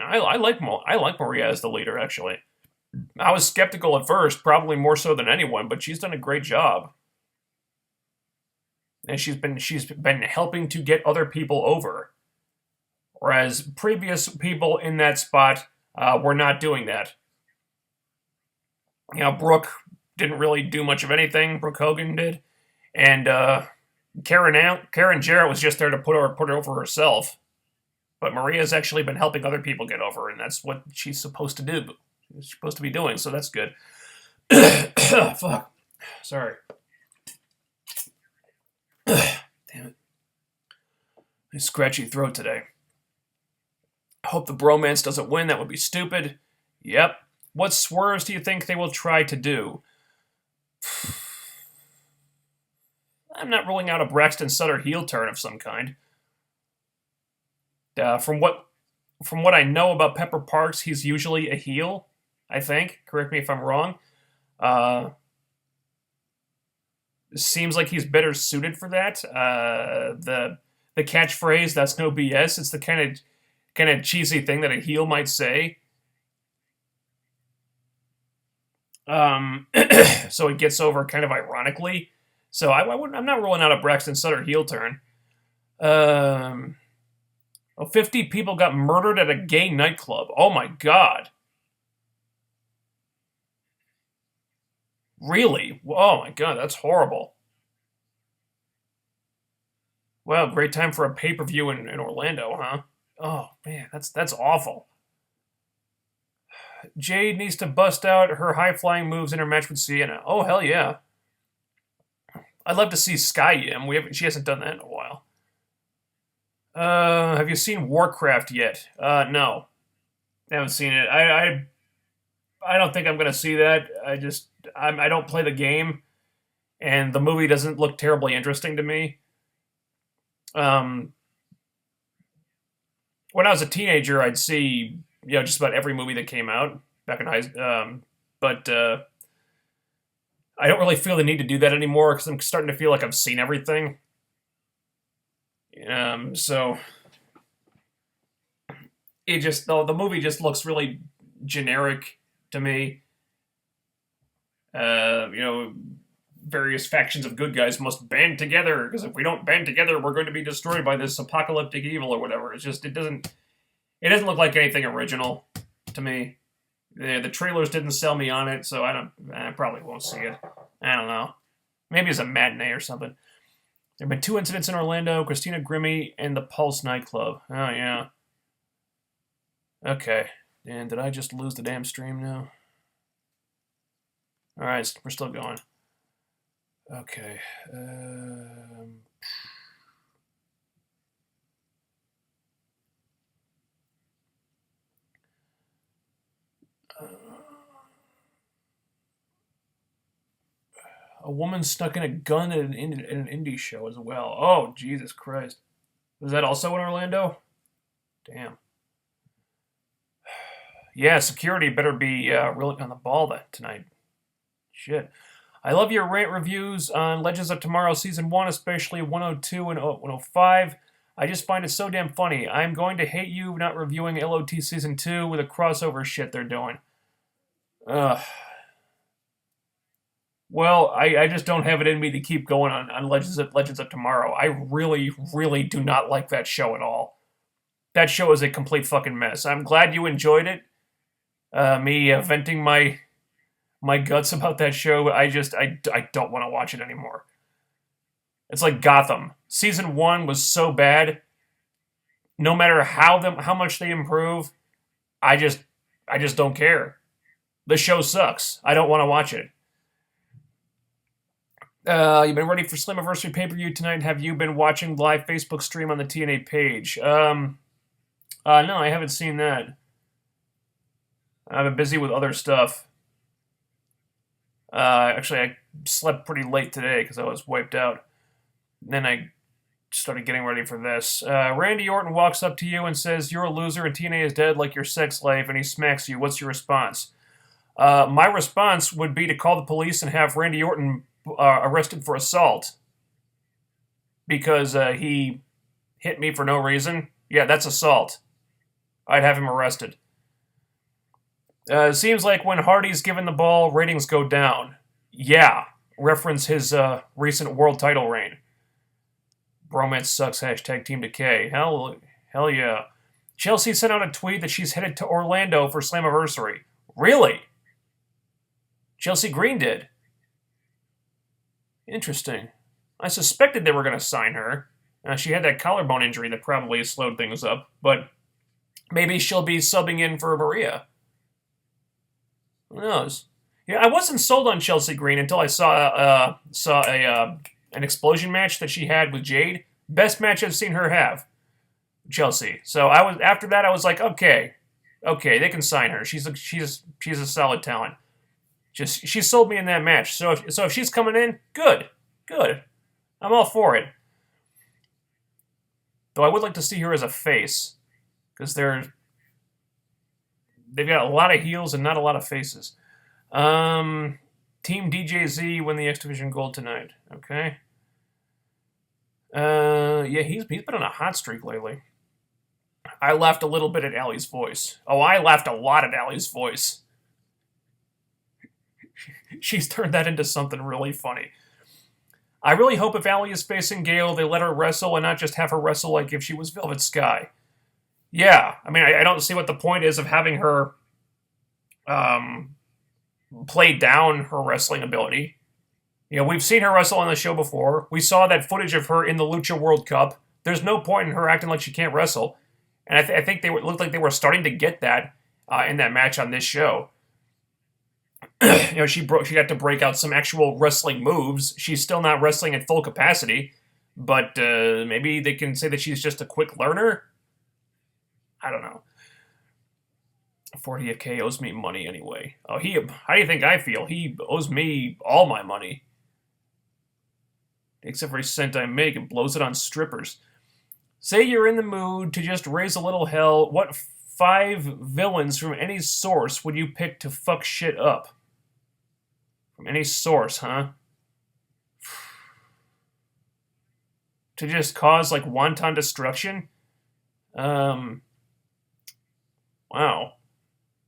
I like Maria as the leader, actually. I was skeptical at first, probably more so than anyone, but she's done a great job. And she's been helping to get other people over. Whereas previous people in that spot were not doing that. Brooke didn't really do much of anything. Brooke Hogan did. And Karen Jarrett was just there to put her over herself. But Maria's actually been helping other people get over, and that's what she's supposed to do. She's supposed to be doing, so that's good. Fuck. Sorry. Damn it. My scratchy throat today. I hope the bromance doesn't win. That would be stupid. Yep. What swerves do you think they will try to do? I'm not ruling out a Braxton Sutter heel turn of some kind. From what I know about Pepper Parks, he's usually a heel, I think. Correct me if I'm wrong. Seems like he's better suited for that. The catchphrase, "That's no BS," it's the kind of cheesy thing that a heel might say. So it gets over kind of ironically. So I'm not ruling out a Braxton Sutter heel turn. 50 people got murdered at a gay nightclub. Oh my god. Really? Oh my god, that's horrible. Well, great time for a pay-per-view in Orlando, huh? Oh man, that's awful. Jade needs to bust out her high-flying moves in her match with Sienna. Oh hell yeah. I'd love to see Sky Yim. She hasn't done that in a while. Have you seen Warcraft yet? No. I haven't seen it. I don't think I'm gonna see that. I don't play the game, and the movie doesn't look terribly interesting to me. When I was a teenager, I'd see just about every movie that came out back in but I don't really feel the need to do that anymore because I'm starting to feel like I've seen everything. So the movie just looks really generic to me. Various factions of good guys must band together because if we don't band together, we're going to be destroyed by this apocalyptic evil or whatever. It doesn't look like anything original to me. The trailers didn't sell me on it, so I probably won't see it. I don't know. Maybe it's a matinee or something. There have been 2 incidents in Orlando, Christina Grimmie and the Pulse nightclub. Oh, yeah. Okay. And did I just lose the damn stream now? Alright, we're still going. Okay. A woman stuck in a gun at an indie show as well. Oh, Jesus Christ. Was that also in Orlando? Damn. Yeah, security better be really on the ball tonight. Shit. I love your rant reviews on Legends of Tomorrow Season 1, especially 102 and 105. I just find it so damn funny. I'm going to hate you not reviewing LOT Season 2 with the crossover shit they're doing. Ugh. Well, I just don't have it in me to keep going on Legends of Tomorrow. I really, really do not like that show at all. That show is a complete fucking mess. I'm glad you enjoyed it. Me venting my guts about that show. I don't want to watch it anymore. It's like Gotham. Season 1 was so bad. No matter how much they improve, I just don't care. The show sucks. I don't want to watch it. You've been ready for Slammiversary pay-per-view tonight. Have you been watching live Facebook stream on the TNA page? No, I haven't seen that. I've been busy with other stuff. Actually, I slept pretty late today because I was wiped out. Then I started getting ready for this. Randy Orton walks up to you and says, "You're a loser and TNA is dead like your sex life," and he smacks you. What's your response? My response would be to call the police and have Randy Orton arrested for assault because he hit me for no reason. Yeah, that's assault. I'd have him arrested. Seems like when Hardy's given the ball, ratings go down. Yeah, reference his recent world title reign. Bromance sucks, hashtag Team Decay. Hell yeah. Chelsea sent out a tweet that she's headed to Orlando for Slammiversary. Really? Chelsea Green did. Interesting. I suspected they were going to sign her. She had that collarbone injury that probably slowed things up, but maybe she'll be subbing in for Maria. Who knows? Yeah, I wasn't sold on Chelsea Green until I saw an explosion match that she had with Jade. Best match I've seen her have. Chelsea. So after that I was like, okay, they can sign her. She's a solid talent. She sold me in that match. So if she's coming in, good. I'm all for it. Though I would like to see her as a face, because they've got a lot of heels and not a lot of faces. Team DJZ win the X Division gold tonight. Okay. Yeah, he's been on a hot streak lately. I laughed a little bit at Allie's voice. Oh, I laughed a lot at Allie's voice. She's turned that into something really funny. I really hope if Allie is facing Gail, they let her wrestle and not just have her wrestle like if she was Velvet Sky. Yeah, I mean, I don't see what the point is of having her play down her wrestling ability. You know, we've seen her wrestle on the show before. We saw that footage of her in the Lucha World Cup. There's no point in her acting like she can't wrestle. And I think looked like they were starting to get that in that match on this show. You know, she got to break out some actual wrestling moves. She's still not wrestling at full capacity, but maybe they can say that she's just a quick learner. I don't know. 40K owes me money anyway. Oh, how do you think I feel? He owes me all my money. Takes every cent I make and blows it on strippers. Say you're in the mood to just raise a little hell. What 5 villains from any source would you pick to fuck shit up? From any source, huh? To just cause, like, wanton destruction? Wow.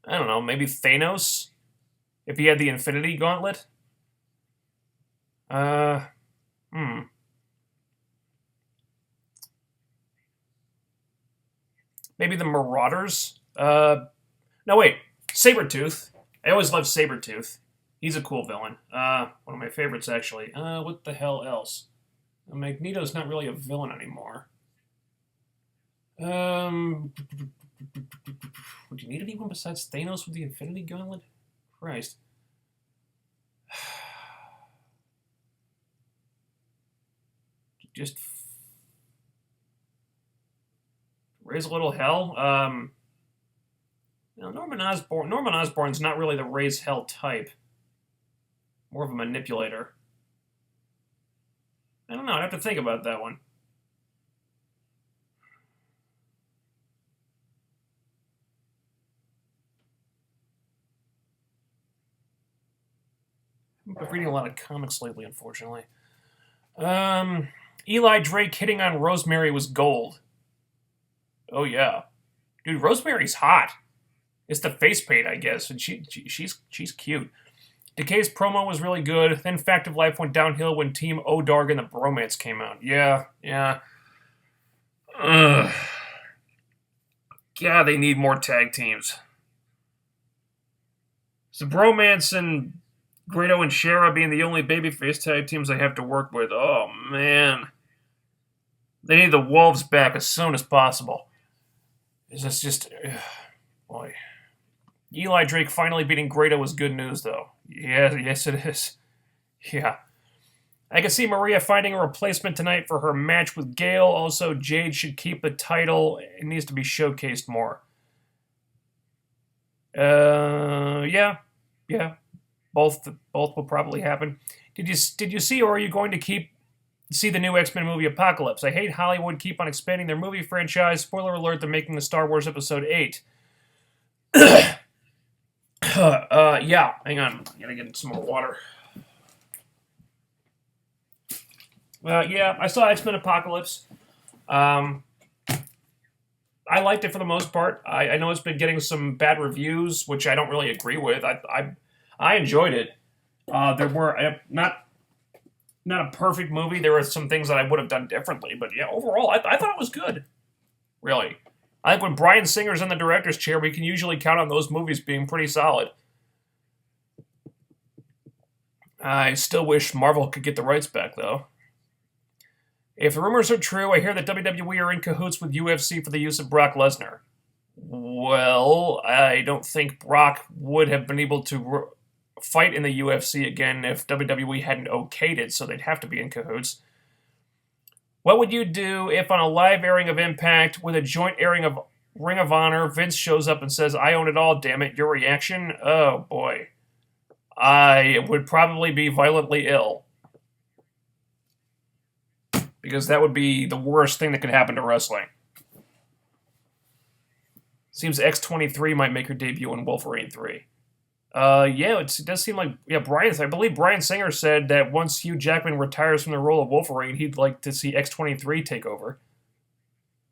I don't know, maybe Thanos? If he had the Infinity Gauntlet? Maybe the Marauders? No, wait. Sabretooth. I always loved Sabretooth. He's a cool villain. One of my favorites, actually. What the hell else? Magneto's not really a villain anymore. Would you need anyone besides Thanos with the Infinity Gauntlet? Christ. Just raise a little hell. Norman Osborn's not really the raise hell type. More of a manipulator. I don't know. I'd have to think about that one. I've been reading a lot of comics lately, unfortunately. Eli Drake hitting on Rosemary was gold. Oh, yeah. Dude, Rosemary's hot. It's the face paint, I guess, and she's cute. Decay's promo was really good. Then Fact of Life went downhill when Team Odarg and the Bromance came out. Yeah. Ugh. Yeah, they need more tag teams. So Bromance and Grado and Shara being the only babyface tag teams they have to work with. Oh, man. They need the Wolves back as soon as possible. It's just... boy. Eli Drake finally beating Grado was good news, though. Yes, it is. Yeah. I can see Maria finding a replacement tonight for her match with Gail. Also, Jade should keep the title. It needs to be showcased more. Yeah. Both will probably happen. Did you see, or are you going to see the new X-Men movie Apocalypse? I hate Hollywood keep on expanding their movie franchise. Spoiler alert, they're making the Star Wars Episode 8. Yeah, hang on. I gotta get some more water. Yeah, I saw X-Men Apocalypse. I I liked it for the most part. I know it's been getting some bad reviews, which I don't really agree with. I enjoyed it. There were not a perfect movie. There were some things that I would have done differently, but yeah, overall, I thought it was good. Really, I think when Bryan Singer's in the director's chair, we can usually count on those movies being pretty solid. I still wish Marvel could get the rights back, though. If the rumors are true, I hear that WWE are in cahoots with UFC for the use of Brock Lesnar. Well, I don't think Brock would have been able to fight in the UFC again if WWE hadn't okayed it, so they'd have to be in cahoots. What would you do if on a live airing of Impact with a joint airing of Ring of Honor, Vince shows up and says, "I own it all, damn it," your reaction? Oh, boy. I would probably be violently ill. Because that would be the worst thing that could happen to wrestling. Seems X-23 might make her debut in Wolverine 3. Yeah, it does seem like... Yeah, I believe Bryan Singer said that once Hugh Jackman retires from the role of Wolverine, he'd like to see X-23 take over.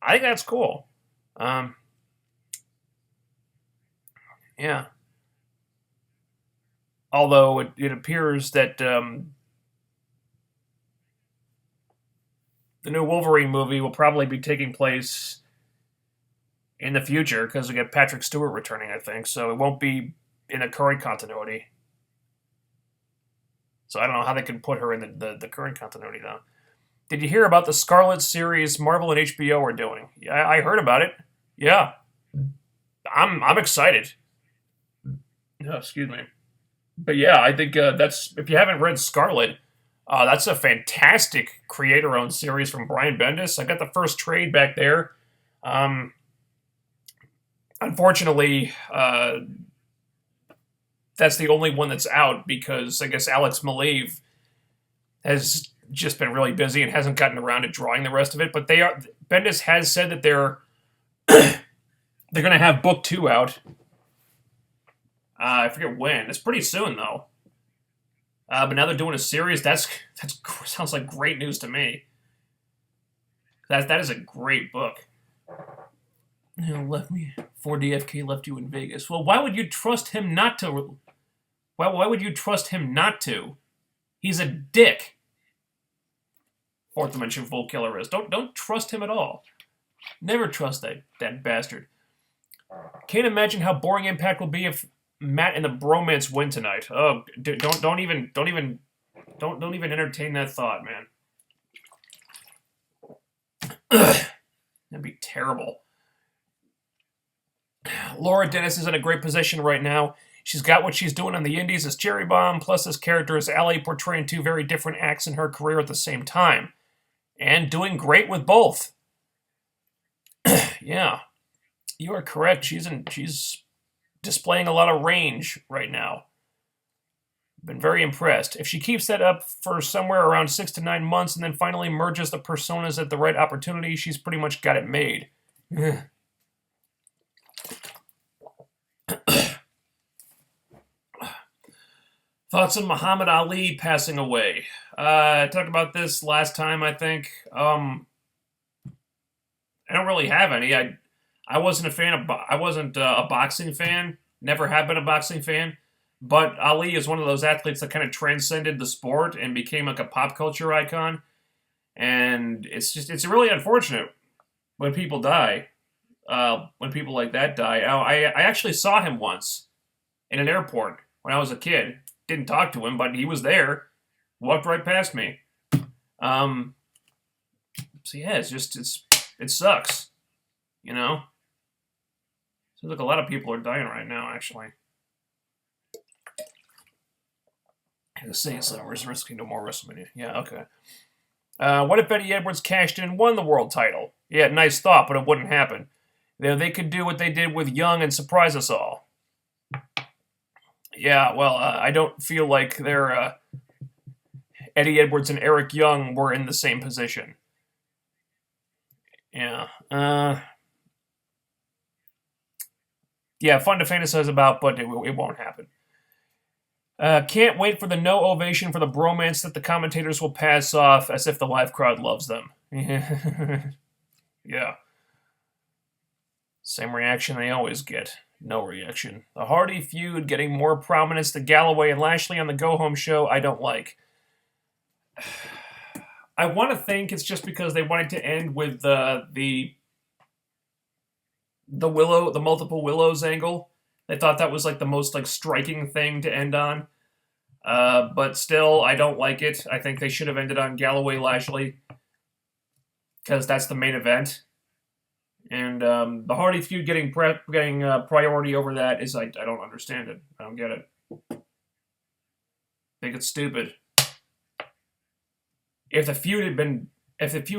I think that's cool. Yeah. Although it appears that the new Wolverine movie will probably be taking place in the future because we get Patrick Stewart returning, I think. So it won't be in the current continuity. So I don't know how they can put her in the current continuity, though. Did you hear about the Scarlet series Marvel and HBO are doing? Yeah, I heard about it. Yeah. I'm excited. Oh, excuse me. But yeah, I think that's... If you haven't read Scarlet... that's a fantastic creator-owned series from Brian Bendis. I got the first trade back there. Unfortunately, that's the only one that's out because I guess Alex Maleev has just been really busy and hasn't gotten around to drawing the rest of it. But Bendis has said that they're going to have book 2 out. I forget when. It's pretty soon though. But now they're doing a series. That sounds like great news to me. That is a great book. Left me 4DFK left you in Vegas. Well, why would you trust him not to? Why would you trust him not to? He's a dick. Fourth Dimension Full Killer is. Don't trust him at all. Never trust that bastard. Can't imagine how boring Impact will be if Matt and the Bromance win tonight. Oh, don't even entertain that thought, man. That'd be terrible. Laura Dennis is in a great position right now. She's got what she's doing on the indies as Cherry Bomb, plus this character as Allie, portraying 2 very different acts in her career at the same time. And doing great with both. Yeah. You are correct. She's displaying a lot of range right now. Been very impressed. If she keeps that up for somewhere around 6 to 9 months and then finally merges the personas at the right opportunity, she's pretty much got it made. Thoughts on Muhammad Ali passing away? I talked about this last time, I think. I don't really have any. I wasn't a boxing fan. Never have been a boxing fan. But Ali is one of those athletes that kind of transcended the sport and became like a pop culture icon. And it's really unfortunate when people die. When people like that die. I actually saw him once in an airport when I was a kid. Didn't talk to him, but he was there. Walked right past me. So yeah, it sucks. You know? Seems like a lot of people are dying right now, actually. The Saints are risking no more WrestleMania. Yeah, okay. What if Eddie Edwards cashed in and won the world title? Yeah, nice thought, but it wouldn't happen. They could do what they did with Young and surprise us all. Yeah, well, I don't feel like Eddie Edwards and Eric Young were in the same position. Yeah. Yeah, fun to fantasize about, but it won't happen. Can't wait for the no ovation for the bromance that the commentators will pass off as if the live crowd loves them. Yeah. Same reaction they always get. No reaction. The Hardy feud getting more prominence to Galloway and Lashley on the Go Home show, I don't like. I want to think it's just because they wanted to end with the multiple Willows angle. They thought that was like the most like striking thing to end on. But still, I don't like it. I think they should have ended on Galloway Lashley because that's the main event. And the Hardy feud getting priority over that is I don't understand it. I don't get it. I think it's stupid. If the feud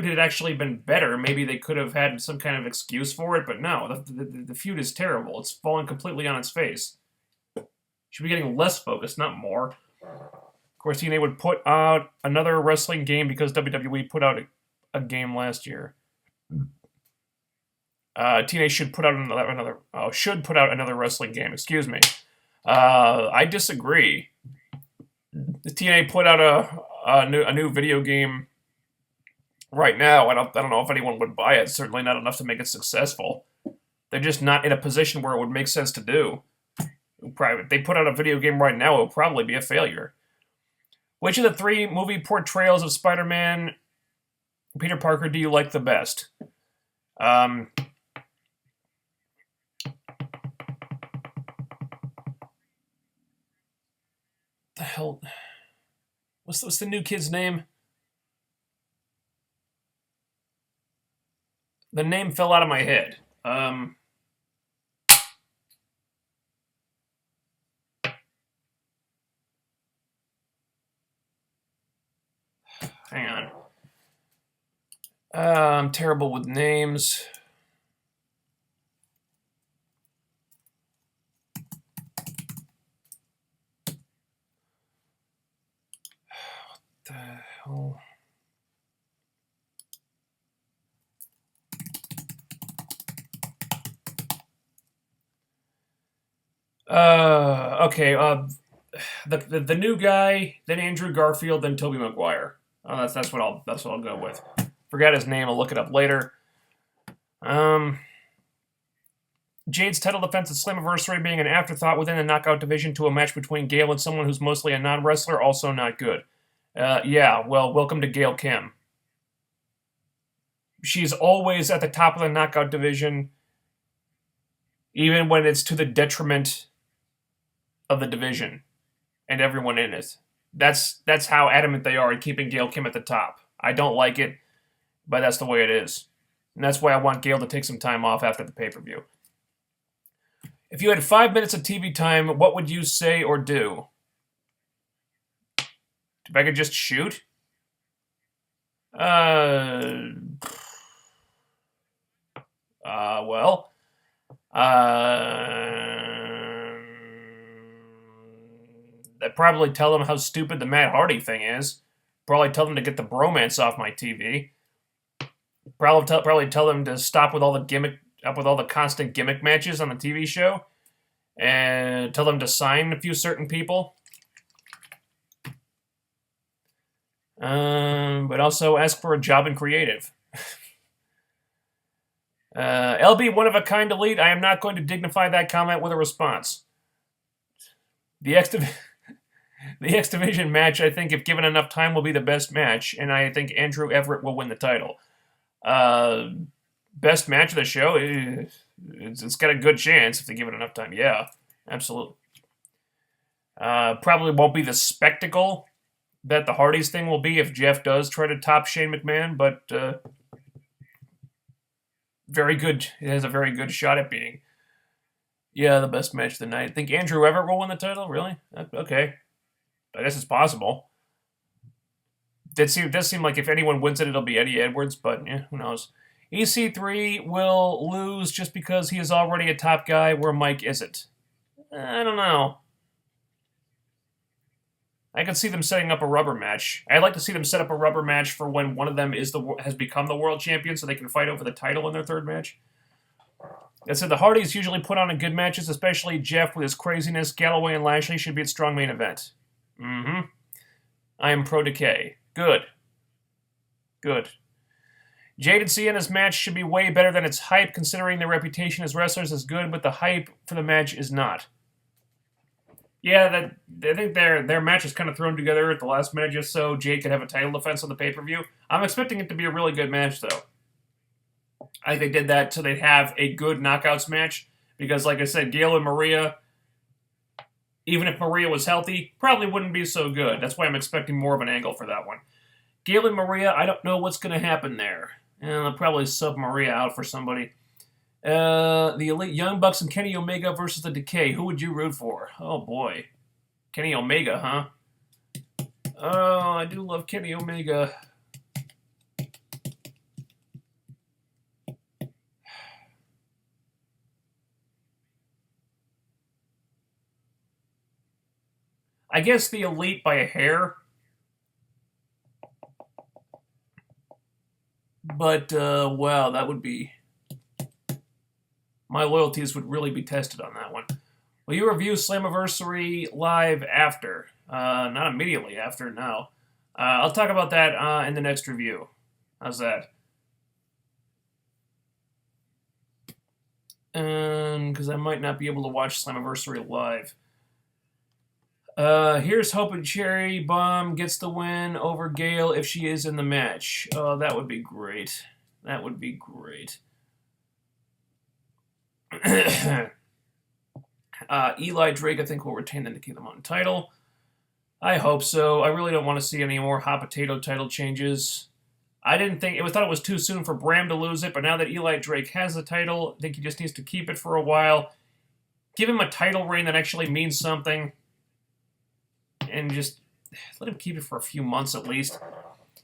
had actually been better, maybe they could have had some kind of excuse for it. But no, the feud is terrible. It's fallen completely on its face. Should be getting less focus, not more. Of course, TNA would put out another wrestling game because WWE put out a game last year. TNA should put out another wrestling game. Excuse me. I disagree. The TNA put out a new video game right now. I don't know if anyone would buy it. Certainly not enough to make it successful. They're just not in a position where it would make sense to do. If they put out a video game right now, it would probably be a failure. Which of the 3 movie portrayals of Spider-Man Peter Parker do you like the best? The hell? What's the new kid's name? The name fell out of my head. Hang on. I'm terrible with names. What the hell? Okay. The new guy, then Andrew Garfield, then Tobey Maguire. That's what I'll go with. Forgot his name. I'll look it up later. Jade's title defense at Slammiversary being an afterthought within the knockout division to a match between Gail and someone who's mostly a non-wrestler, also not good. Yeah, well, welcome to Gail Kim. She's always at the top of the knockout division, even when it's to the detriment of the division and everyone in it. That's how adamant they are in keeping Gail Kim at the top. I don't like it, but that's the way it is. And that's why I want Gail to take some time off after the pay-per-view. If you had 5 minutes of TV time, what would you say or do? If I could just shoot? Well, I'd probably tell them how stupid the Matt Hardy thing is. Probably tell them to get the bromance off my TV. Probably tell them to stop with all the constant gimmick matches on the TV show, and tell them to sign a few certain people. But also ask for a job in creative. LB, one of a kind elite. I am not going to dignify that comment with a response. The X Division match, I think, if given enough time, will be the best match, and I think Andrew Everett will win the title. Best match of the show? It's got a good chance if they give it enough time. Yeah, absolutely. Probably won't be the spectacle that the Hardys thing will be if Jeff does try to top Shane McMahon, but very good. It has a very good shot at being. Yeah, the best match of the night. I think Andrew Everett will win the title? Really? Okay. I guess it's possible. It does seem like if anyone wins it, it'll be Eddie Edwards, but yeah, who knows. EC3 will lose just because he is already a top guy where Mike isn't. I don't know. I could see them setting up a rubber match. I'd like to see them set up a rubber match for when one of them has become the world champion so they can fight over the title in their third match. I said the Hardys usually put on good matches, especially Jeff with his craziness. Galloway and Lashley should be a strong main event. I am pro Decay. Good. Jade and Sienna's match should be way better than its hype, considering their reputation as wrestlers is good, but the hype for the match is not. Yeah, I think their match is kind of thrown together at the last minute just so Jade could have a title defense on the pay-per-view. I'm expecting it to be a really good match, though. I think they did that so they'd have a good knockouts match, because, like I said, Gail and Maria, even if Maria was healthy, probably wouldn't be so good. That's why I'm expecting more of an angle for that one. Gail and Maria, I don't know what's going to happen there. And they'll probably sub Maria out for somebody. The Elite Young Bucks and Kenny Omega versus the Decay. Who would you root for? Oh, boy. Kenny Omega, huh? Oh, I do love Kenny Omega. I guess the Elite by a hair. But, wow, that would be... My loyalties would really be tested on that one. Will you review Slammiversary live after? Not immediately after, no. I'll talk about that in the next review. How's that? Because I might not be able to watch Slammiversary live. Here's hoping Cherry Bomb gets the win over Gail if she is in the match. Oh, that would be great. That would be great. Eli Drake, I think, will retain the Kingdom Mountain title. I hope so. I really don't want to see any more hot potato title changes. I thought it was too soon for Bram to lose it, but now that Eli Drake has the title, I think he just needs to keep it for a while. Give him a title reign that actually means something. And just let him keep it for a few months at least.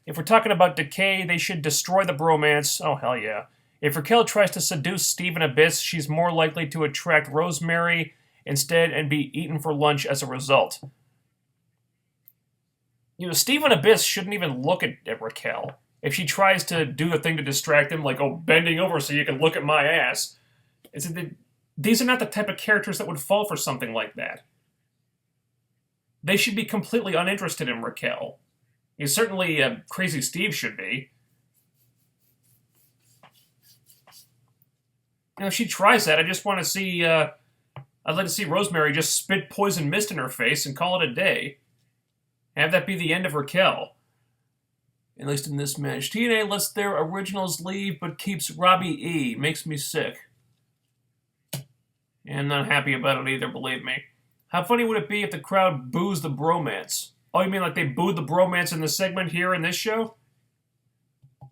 If we're talking about Decay, they should destroy the bromance. Oh, hell yeah. If Raquel tries to seduce Stephen Abyss, she's more likely to attract Rosemary instead and be eaten for lunch as a result. You know, Stephen Abyss shouldn't even look at Raquel. If she tries to do the thing to distract him, like, oh, bending over so you can look at my ass. These are not the type of characters that would fall for something like that. They should be completely uninterested in Raquel. Certainly Crazy Steve should be. You know, if she tries that, I just want to see... I'd like to see Rosemary just spit poison mist in her face and call it a day. Have that be the end of Raquel. At least in this match. TNA lets their originals leave, but keeps Robbie E. Makes me sick. And I'm not happy about it either, believe me. How funny would it be if the crowd boos the bromance? Oh, you mean like they booed the bromance in this segment here in this show?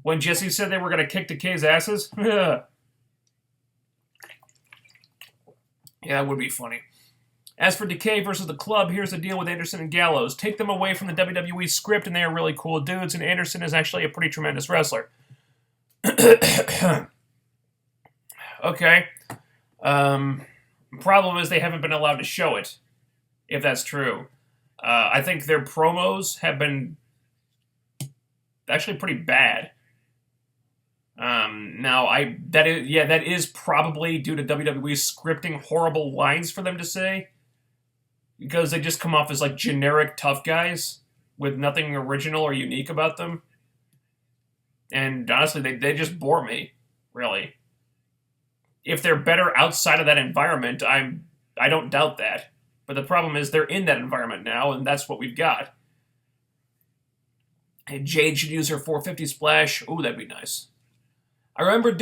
When Jesse said they were going to kick Decay's asses? Yeah, that would be funny. As for Decay versus the Club, here's the deal with Anderson and Gallows. Take them away from the WWE script, and they are really cool dudes, and Anderson is actually a pretty tremendous wrestler. Okay. Problem is they haven't been allowed to show it, if that's true. I think their promos have been actually pretty bad. That is probably due to WWE scripting horrible lines for them to say, because they just come off as like generic tough guys with nothing original or unique about them. And honestly, they just bore me, really. If they're better outside of that environment, I don't doubt that. But the problem is they're in that environment now, and that's what we've got. And Jade should use her 450 splash. Ooh, that'd be nice. I remember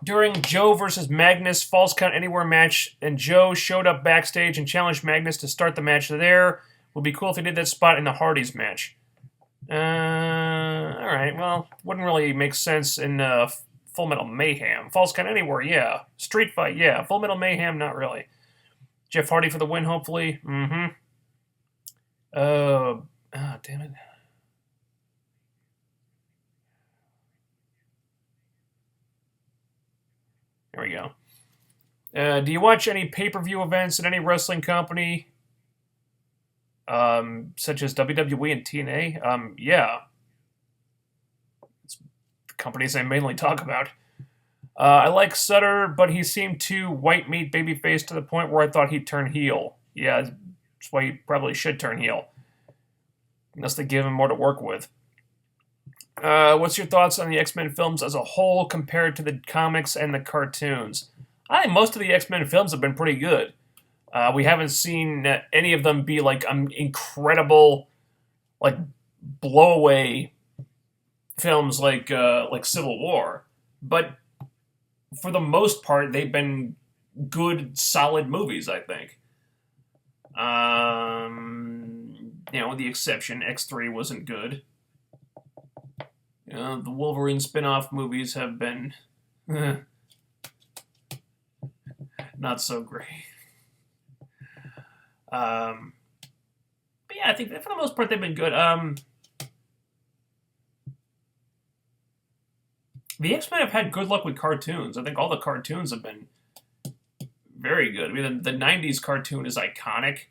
during Joe versus Magnus Falls Count Anywhere match, and Joe showed up backstage and challenged Magnus to start the match there. Would be cool if he did that spot in the Hardys match. Alright, well, wouldn't really make sense in Full Metal Mayhem. Falls Count Anywhere, yeah. Street Fight, yeah. Full Metal Mayhem, not really. Jeff Hardy for the win, hopefully. Mm-hmm. Damn it. There we go. Do you watch any pay-per-view events at any wrestling company? Such as WWE and TNA? Yeah. It's the companies I mainly talk about. I like Sutter, but he seemed too white meat babyface to the point where I thought he'd turn heel. Yeah, that's why he probably should turn heel. Unless they give him more to work with. What's your thoughts on the X-Men films as a whole compared to the comics and the cartoons? I think most of the X-Men films have been pretty good. We haven't seen any of them be like incredible, like blowaway films like Civil War, but for the most part, they've been good, solid movies. I think. With the exception, X3 wasn't good. The Wolverine spin-off movies have been not so great. But yeah, I think for the most part they've been good. The X-Men have had good luck with cartoons. I think all the cartoons have been very good. I mean, the 90s cartoon is iconic.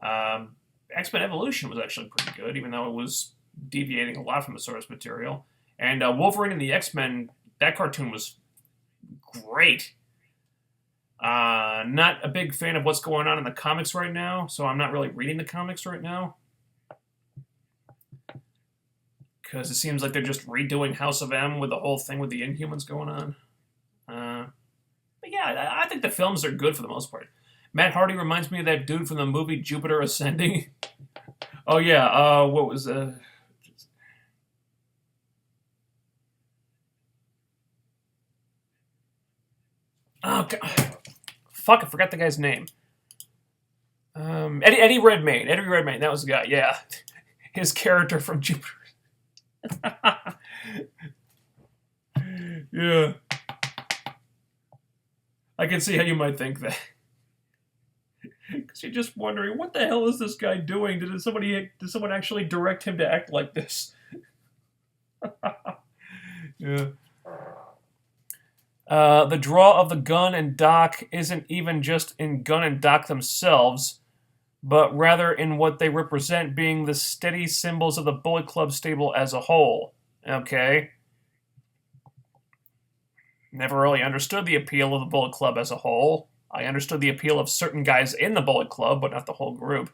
X-Men Evolution was actually pretty good, even though it was deviating a lot from the source material. And Wolverine and the X-Men, that cartoon was great. Not a big fan of what's going on in the comics right now, so I'm not really reading the comics right now. Because it seems like they're just redoing House of M with the whole thing with the Inhumans going on. But yeah, I think the films are good for the most part. Matt Hardy reminds me of that dude from the movie Jupiter Ascending. Oh yeah, what was Oh God. Fuck, I forgot the guy's name. Eddie Redmayne. Eddie Redmayne, that was the guy. Yeah, his character from Jupiter. Yeah, I can see how you might think that. Because you're just wondering, what the hell is this guy doing? Did someone actually direct him to act like this? Yeah. The draw of the Gunn and Doc isn't even just in Gunn and Doc themselves, but rather in what they represent being the steady symbols of the Bullet Club stable as a whole. Okay. Never really understood the appeal of the Bullet Club as a whole. I understood the appeal of certain guys in the Bullet Club, but not the whole group.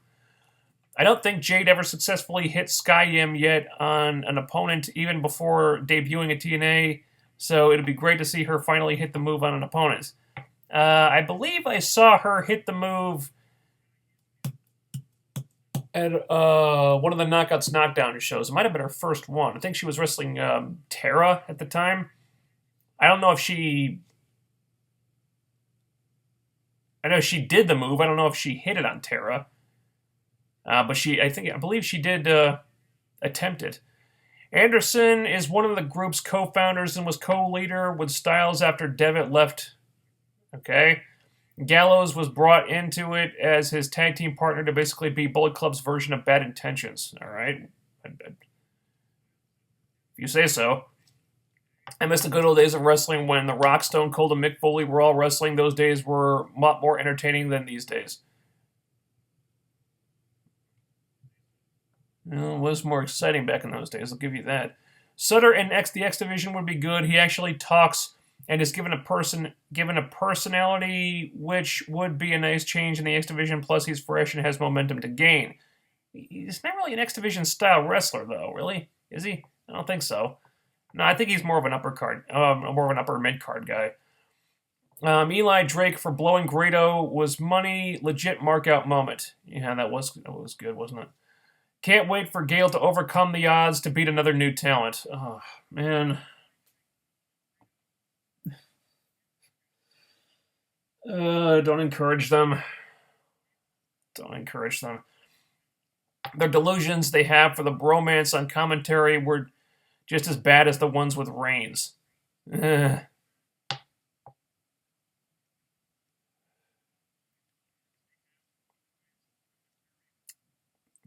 I don't think Jade ever successfully hit Skyrim yet on an opponent, even before debuting at TNA, so it'd be great to see her finally hit the move on an opponent. I believe I saw her hit the move at one of the Knockouts Knockdown shows. It might have been her first one. I think she was wrestling Tara at the time. I don't know if she... I know she did the move. I don't know if she hit it on Tara. But I believe she did attempt it. Anderson is one of the group's co-founders and was co-leader with Styles after Devitt left. Okay. Gallows was brought into it as his tag team partner to basically be Bullet Club's version of Bad Intentions. All right. If you say so. I miss the good old days of wrestling when The Rock, Stone Cold, and Mick Foley were all wrestling. Those days were a lot more entertaining than these days. It was more exciting back in those days, I'll give you that. Sutter in the X Division would be good. He actually talks and is given a personality, which would be a nice change in the X Division. Plus, he's fresh and has momentum to gain. He's not really an X Division style wrestler, though. Really, is he? I don't think so. No, I think he's more of an upper mid card guy. Eli Drake for blowing Grado was money, legit markout moment. Yeah, that was good, wasn't it? Can't wait for Gail to overcome the odds to beat another new talent. Oh, man. Don't encourage them. Don't encourage them. Their delusions they have for the bromance on commentary were just as bad as the ones with Reigns.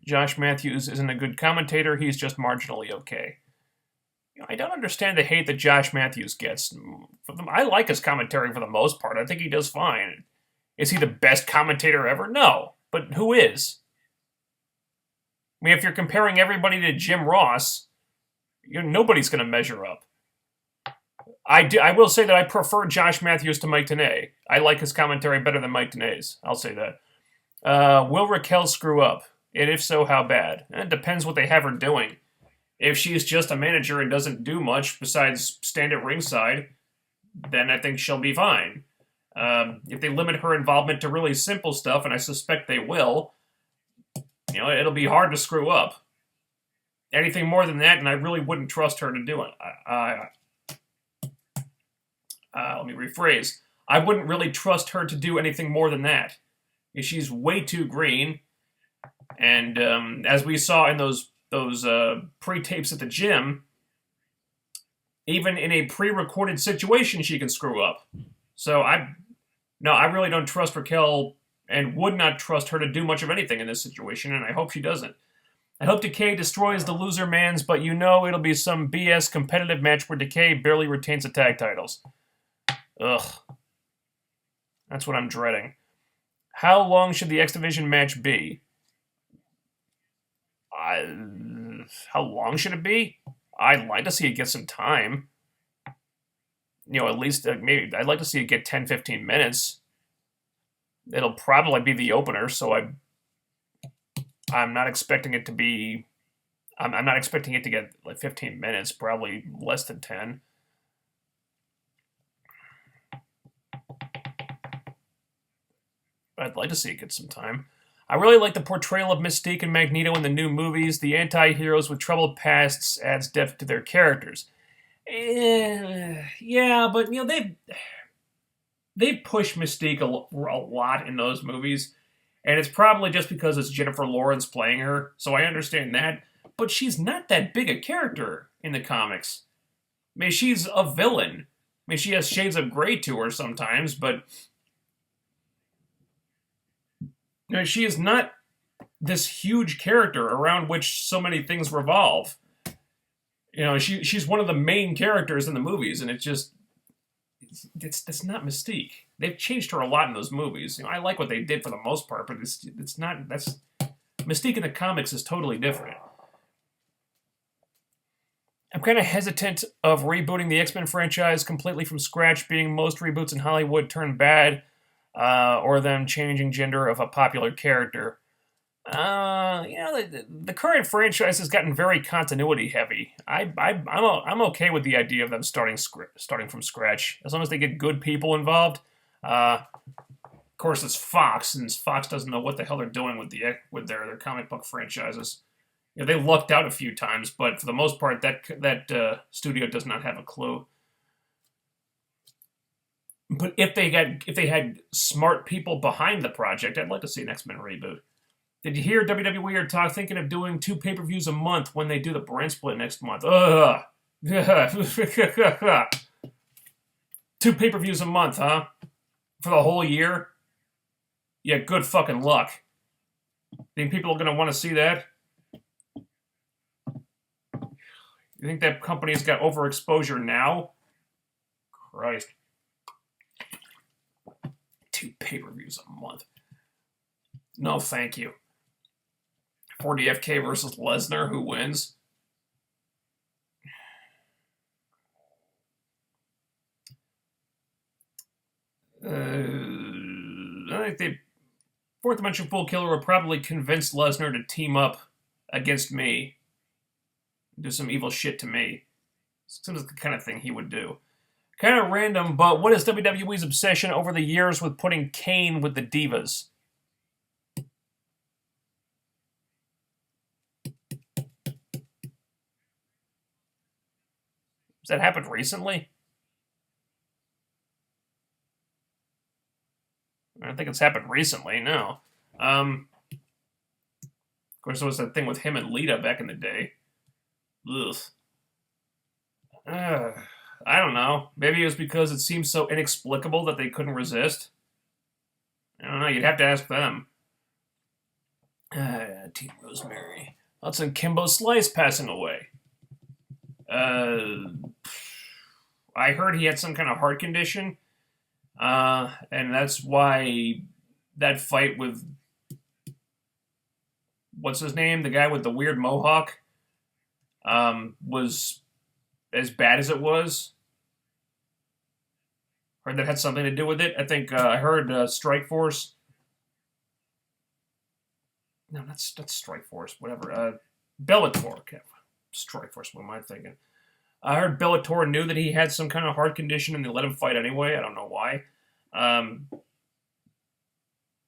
Josh Matthews isn't a good commentator. He's just marginally okay. I don't understand the hate that Josh Matthews gets. I like his commentary for the most part. I think he does fine. Is he the best commentator ever? No. But who is? I mean, if you're comparing everybody to Jim Ross, nobody's going to measure up. I will say that I prefer Josh Matthews to Mike Tenay. I like his commentary better than Mike Tenay's. I'll say that. Will Raquel screw up? And if so, how bad? It depends what they have her doing. If she's just a manager and doesn't do much besides stand at ringside, then I think she'll be fine. If they limit her involvement to really simple stuff, and I suspect they will, it'll be hard to screw up. Anything more than that, and I really wouldn't trust her to do it. Let me rephrase. I wouldn't really trust her to do anything more than that. She's way too green, and as we saw in those pre-tapes at the gym, even in a pre-recorded situation, she can screw up. So I really don't trust Raquel and would not trust her to do much of anything in this situation, and I hope she doesn't. I hope Decay destroys the loser mans, but it'll be some BS competitive match where Decay barely retains the tag titles. Ugh. That's what I'm dreading. How long should the X Division match be? How long should it be? I'd like to see it get some time. At least maybe I'd like to see it get 10, 15 minutes. It'll probably be the opener, so I'm not expecting it to be... I'm not expecting it to get like 15 minutes, probably less than 10. I'd like to see it get some time. I really like the portrayal of Mystique and Magneto in the new movies. The anti-heroes with troubled pasts adds depth to their characters. Yeah, but they've pushed Mystique a lot in those movies, and it's probably just because it's Jennifer Lawrence playing her, so I understand that. But she's not that big a character in the comics. I mean, she's a villain. I mean, she has shades of gray to her sometimes, but she is not this huge character around which so many things revolve. She's one of the main characters in the movies, and it's not Mystique. They've changed her a lot in those movies. I like what they did for the most part, but it's not. That's Mystique in the comics is totally different. I'm kind of hesitant of rebooting the X-Men franchise completely from scratch, being most reboots in Hollywood turn bad, or them changing gender of a popular character. The current franchise has gotten very continuity heavy. I'm okay with the idea of them starting from scratch, as long as they get good people involved. Of course, it's Fox, and Fox doesn't know what the hell they're doing with their comic book franchises. They lucked out a few times, but for the most part, that studio does not have a clue. But if they had smart people behind the project, I'd like to see an X-Men reboot. Did you hear WWE are thinking of doing 2 pay-per-views a month when they do the brand split next month? 2 pay-per-views a month, huh? For the whole year? Yeah, good fucking luck. Think people are going to want to see that? You think that company's got overexposure now? Christ. 2 pay-per-views a month. No, thank you. 40FK versus Lesnar, who wins? I think the Fourth Dimension Fool Killer would probably convince Lesnar to team up against me. Do some evil shit to me. Seems like the kind of thing he would do. Kind of random, but what is WWE's obsession over the years with putting Kane with the Divas? Has that happened recently? I don't think it's happened recently, no. Of course, there was that thing with him and Lita back in the day. Ugh. I don't know. Maybe it was because it seemed so inexplicable that they couldn't resist. I don't know. You'd have to ask them. Team Rosemary. Hudson Kimbo Slice passing away. I heard he had some kind of heart condition. And that's why that fight with... What's his name? The guy with the weird mohawk. Was as bad as it was. Heard that had something to do with it. I think I heard Strike Force. No, that's Strike Force. Whatever. Bellator. Strikeforce, what am I thinking? I heard Bellator knew that he had some kind of heart condition and they let him fight anyway. I don't know why.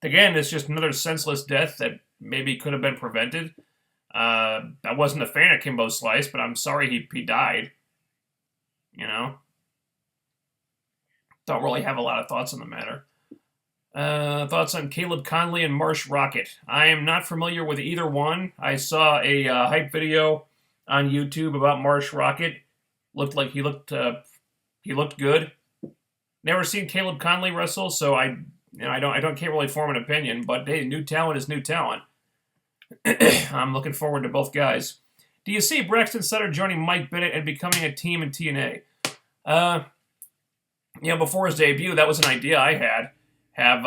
Again, it's just another senseless death that maybe could have been prevented. I wasn't a fan of Kimbo Slice, but I'm sorry he died. You know? Don't really have a lot of thoughts on the matter. Thoughts on Caleb Conley and Marsh Rocket. I am not familiar with either one. I saw a hype video on YouTube about Marsh Rocket. Looked like he looked good. Never seen Caleb Conley wrestle, so I can't really form an opinion. But hey, new talent is new talent. I'm looking forward to both guys. Do you see Braxton Sutter joining Mike Bennett and becoming a team in TNA? Before his debut, that was an idea I had. Have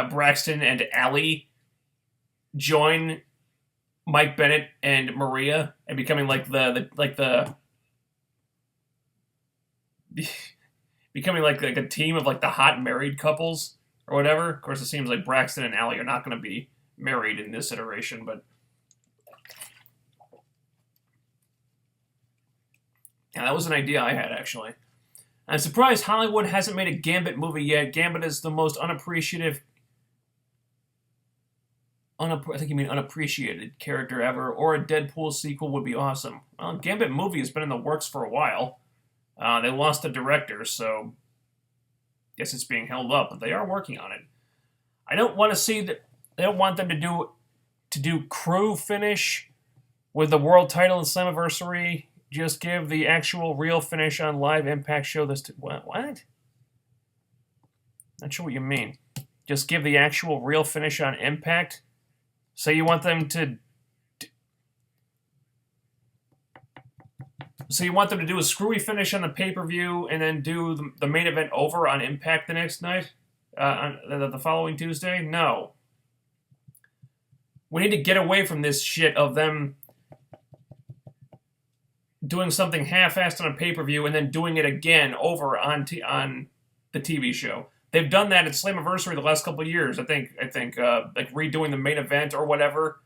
Braxton and Allie join Mike Bennett and Maria and becoming becoming like a team of like the hot married couples or whatever. Of course, it seems like Braxton and Allie are not going to be married in this iteration, but yeah, that was an idea I had actually. I'm surprised Hollywood hasn't made a Gambit movie yet. Gambit is the most unappreciated character ever, or a Deadpool sequel would be awesome. Well, Gambit movie has been in the works for a while. They lost the director, so I guess it's being held up, but they are working on it. I don't want to see that. They don't want them to do crew finish with the world title in Slammiversary. Just give the actual real finish on live Impact show this to... What? Not sure what you mean. Just give the actual real finish on Impact? So you want them to... So you want them to do a screwy finish on the pay-per-view and then do the main event over on Impact the next night? On the following Tuesday? No. We need to get away from this shit of them doing something half-assed on a pay-per-view and then doing it again over on the TV show. They've done that at Slammiversary the last couple of years. I think like redoing the main event or whatever,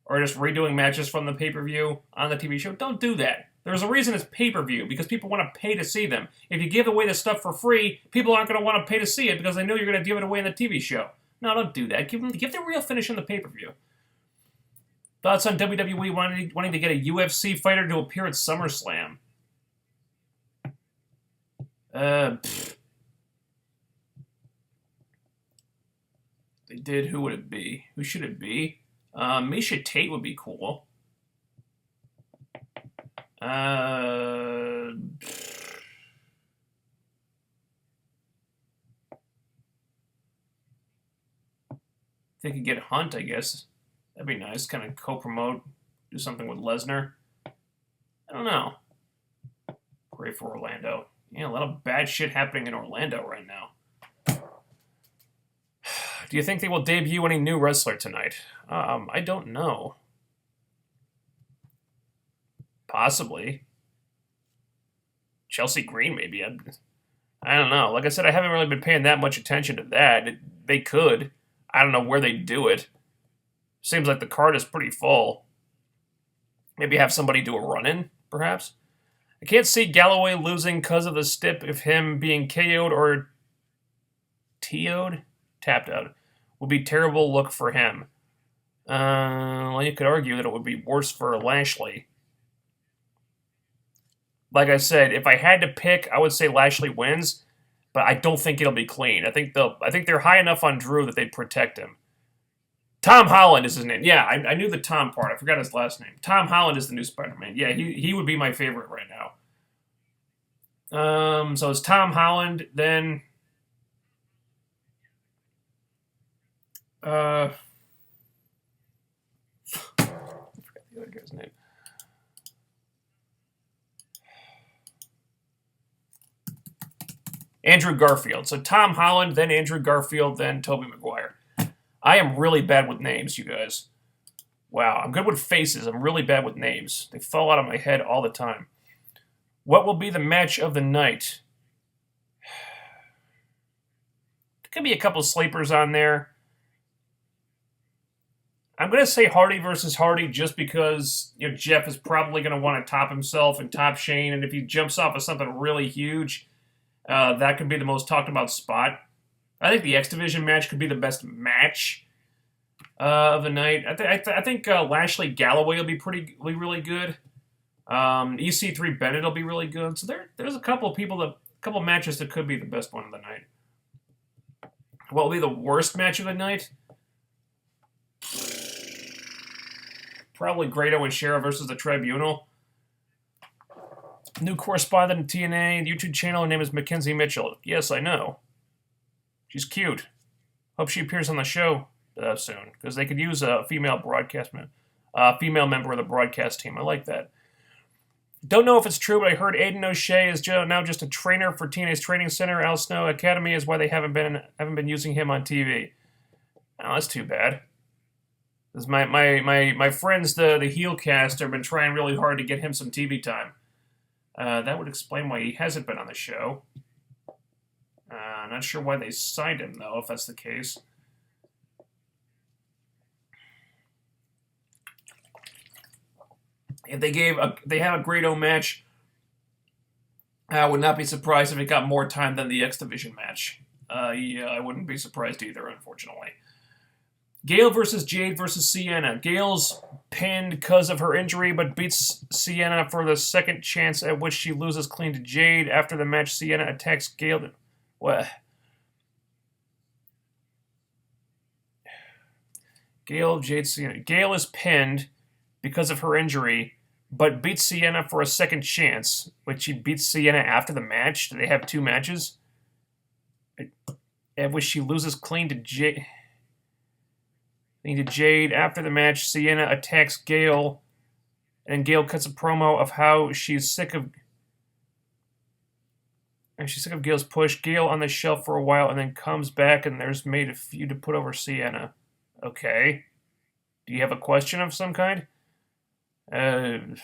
or just redoing matches from the pay-per-view on the TV show. Don't do that. There's a reason it's pay-per-view, because people want to pay to see them. If you give away the stuff for free, people aren't going to want to pay to see it because they know you're going to give it away in the TV show. No, don't do that. Give the real finish on the pay-per-view. Thoughts on WWE wanting to get a UFC fighter to appear at SummerSlam? They did. Who would it be? Who should it be? Misha Tate would be cool. They could get Hunt, I guess. That'd be nice. Kind of co-promote. Do something with Lesnar. I don't know. Pray for Orlando. Yeah, a lot of bad shit happening in Orlando right now. Do you think they will debut any new wrestler tonight? I don't know. Possibly. Chelsea Green, maybe. I don't know. Like I said, I haven't really been paying that much attention to that. They could. I don't know where they do it. Seems like the card is pretty full. Maybe have somebody do a run-in, perhaps? I can't see Galloway losing because of the stip of him being KO'd or TO'd? Tapped out. Would be terrible look for him. Well, you could argue that it would be worse for Lashley. Like I said, if I had to pick, I would say Lashley wins, but I don't think it'll be clean. I think they're high enough on Drew that they'd protect him. Tom Holland is his name. Yeah, I knew the Tom part. I forgot his last name. Tom Holland is the new Spider-Man. Yeah, he would be my favorite right now. So it's Tom Holland, then... I forgot the other guy's name. Andrew Garfield. So Tom Holland, then Andrew Garfield, then Tobey Maguire. I am really bad with names, you guys. Wow, I'm good with faces. I'm really bad with names. They fall out of my head all the time. What will be the match of the night? There could be a couple sleepers on there. I I'm going to say Hardy versus Hardy just because Jeff is probably going to want to top himself and top Shane, and if he jumps off of something really huge, that could be the most talked about spot. I think the X Division match could be the best match of the night. I think Lashley Galloway will be really good. EC3 Bennett will be really good. So there's a couple of matches that could be the best one of the night. What will be the worst match of the night? Probably Grado and Shera versus the Tribunal. New correspondent in TNA YouTube channel. Her name is Mackenzie Mitchell. Yes, I know. She's cute. Hope she appears on the show soon, because they could use a female female member of the broadcast team. I like that. Don't know if it's true, but I heard Aiden O'Shea is now just a trainer for TNA's training center. Al Snow Academy is why they haven't been using him on TV. Oh, that's too bad. My friends, the HeelCast, have been trying really hard to get him some TV time. That would explain why he hasn't been on the show. Not sure why they signed him, though, if that's the case. If they have a Grado match, I would not be surprised if it got more time than the X Division match. Yeah, I wouldn't be surprised either, unfortunately. Gail versus Jade versus Sienna. Gail's pinned because of her injury, but beats Sienna for the second chance, at which she loses clean to Jade. After the match, Sienna attacks Gail. What? Gail, Jade, Sienna. Gail is pinned because of her injury, but beats Sienna for a second chance, which she beats Sienna after the match. Do they have two matches? At which she loses clean to Jade. After the match, Sienna attacks Gail, and Gail cuts a promo of how she's sick of Gail's push. Gail on the shelf for a while, and then comes back, and there's made a feud to put over Sienna. Okay. Do you have a question of some kind? Who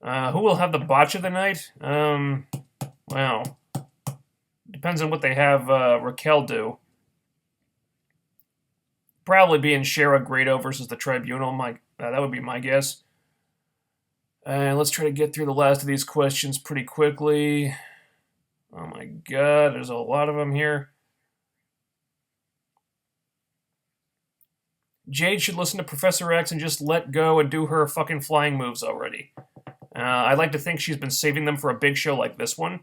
will have the botch of the night? Well, depends on what they have Raquel do. Probably being Shera Grado versus the Tribunal. That would be my guess. And let's try to get through the last of these questions pretty quickly. Oh my god, there's a lot of them here. Jade should listen to Professor X and just let go and do her fucking flying moves already. I'd like to think she's been saving them for a big show like this one.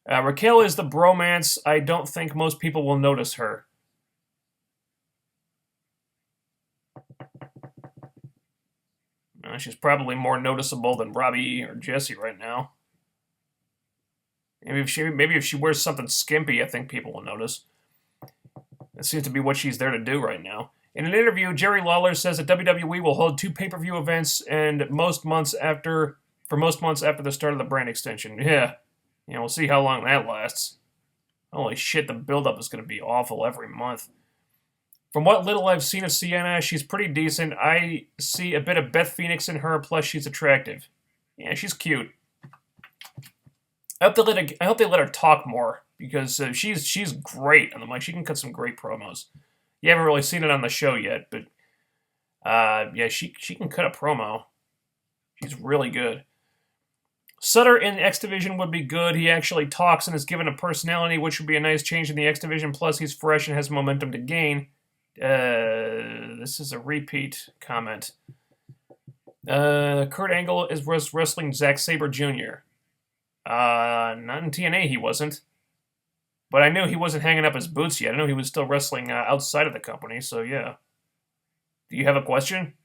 Raquel is the bromance. I don't think most people will notice her. She's probably more noticeable than Robbie or Jesse right now. Maybe if she wears something skimpy, I think people will notice. That seems to be what she's there to do right now. In an interview, Jerry Lawler says that WWE will hold 2 pay-per-view events and most months after the start of the brand extension. Yeah, we'll see how long that lasts. Holy shit, the build-up is going to be awful every month. From what little I've seen of Sienna, she's pretty decent. I see a bit of Beth Phoenix in her, plus she's attractive. Yeah, she's cute. I hope they let her talk more, because she's great on the mic. She can cut some great promos. You haven't really seen it on the show yet, but yeah, she can cut a promo. She's really good. Sutter in X Division would be good. He actually talks and is given a personality, which would be a nice change in the X Division. Plus, he's fresh and has momentum to gain. This is a repeat comment. Kurt Angle was wrestling Zack Sabre Jr. Not in TNA, he wasn't. But I knew he wasn't hanging up his boots yet. I knew he was still wrestling outside of the company, so yeah. Do you have a question?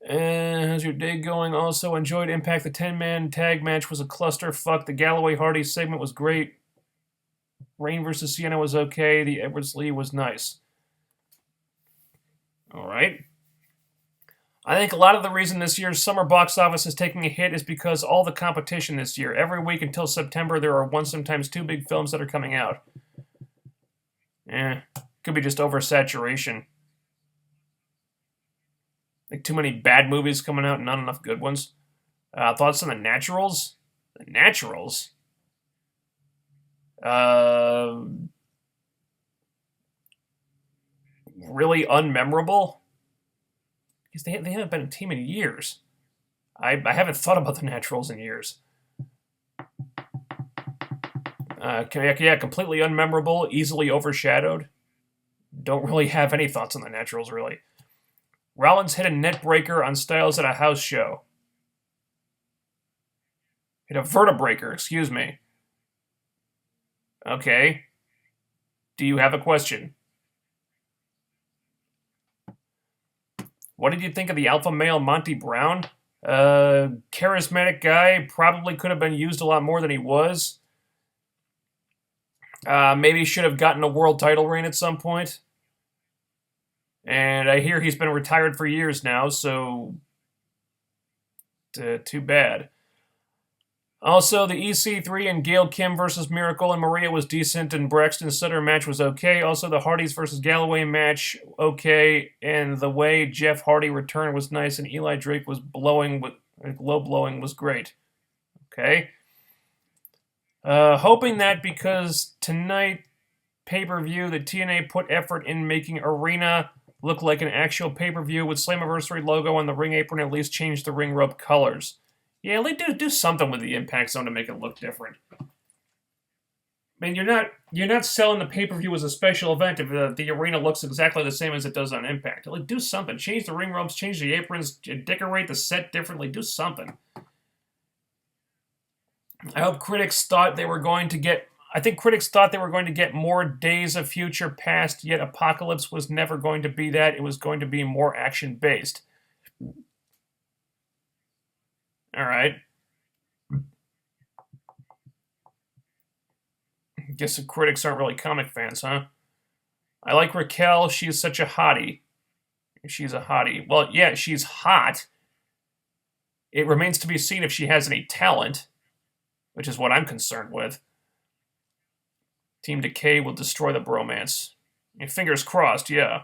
How's your day going? Also enjoyed Impact. The 10-man tag match was a clusterfuck. The Galloway Hardy segment was great. Rain versus Sienna was okay. The Edwards Lee was nice. Alright. I think a lot of the reason this year's summer box office is taking a hit is because all the competition this year. Every week until September, there are 1, sometimes 2 big films that are coming out. Could be just oversaturation. Like too many bad movies coming out and not enough good ones. Thoughts on The Naturals? The Naturals? really unmemorable? Because they haven't been a team in years. I haven't thought about the Naturals in years. Completely unmemorable, easily overshadowed. Don't really have any thoughts on the Naturals, really. Rollins hit a net breaker on Styles at a house show. Hit a vertebreaker, excuse me. Okay. Do you have a question? What did you think of the alpha male Monty Brown? Charismatic guy, probably could have been used a lot more than he was. Maybe should have gotten a world title reign at some point. And I hear he's been retired for years now, so too bad. Also, the EC3 and Gail Kim versus Miracle and Maria was decent, and Braxton Sutter match was okay. Also, the Hardys versus Galloway match, okay, and the way Jeff Hardy returned was nice, and Eli Drake was low blowing was great. Okay. Hoping that because tonight pay-per-view, the TNA put effort in making Arena look like an actual pay-per-view with Slammiversary logo on the ring apron, at least change the ring rope colors. Yeah, do something with the Impact Zone to make it look different. I mean, you're not selling the pay-per-view as a special event if the arena looks exactly the same as it does on Impact. Like, do something. Change the ring ropes, change the aprons, decorate the set differently. Do something. I hope critics thought they were going to get... I think critics thought they were going to get more Days of Future Past, yet Apocalypse was never going to be that. It was going to be more action-based. All right. Guess the critics aren't really comic fans, huh? I like Raquel. She is such a hottie. She's a hottie. Well, yeah, she's hot. It remains to be seen if she has any talent, which is what I'm concerned with. Team Decay will destroy the bromance. Fingers crossed, yeah.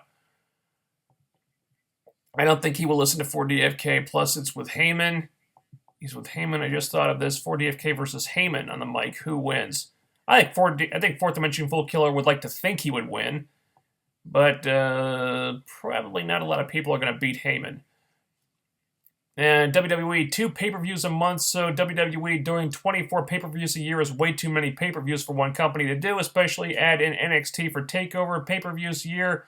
I don't think he will listen to 4DFK, plus it's with Heyman. He's with Heyman. I just thought of this. 4DFK versus Heyman on the mic. Who wins? I think Fourth Dimension Full Killer would like to think he would win. But probably not a lot of people are going to beat Heyman. And WWE, 2 pay-per-views a month, so WWE doing 24 pay-per-views a year is way too many pay-per-views for one company to do, especially add in NXT for TakeOver. Pay-per-views a year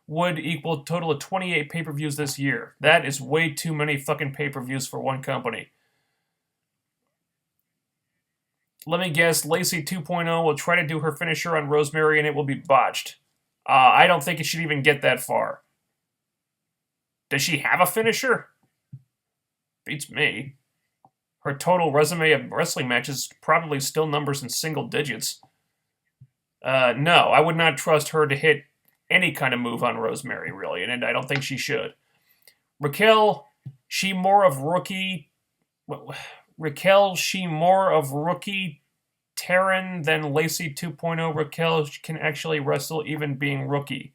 would equal a total of 28 pay-per-views this year. That is way too many fucking pay-per-views for one company. Let me guess, Lacey 2.0 will try to do her finisher on Rosemary and it will be botched. I don't think it should even get that far. Does she have a finisher? Beats me. Her total resume of wrestling matches probably still numbers in single digits. No, I would not trust her to hit any kind of move on Rosemary, really, and I don't think she should. Raquel, she more of rookie Terran than Lacey 2.0. Raquel can actually wrestle even being rookie.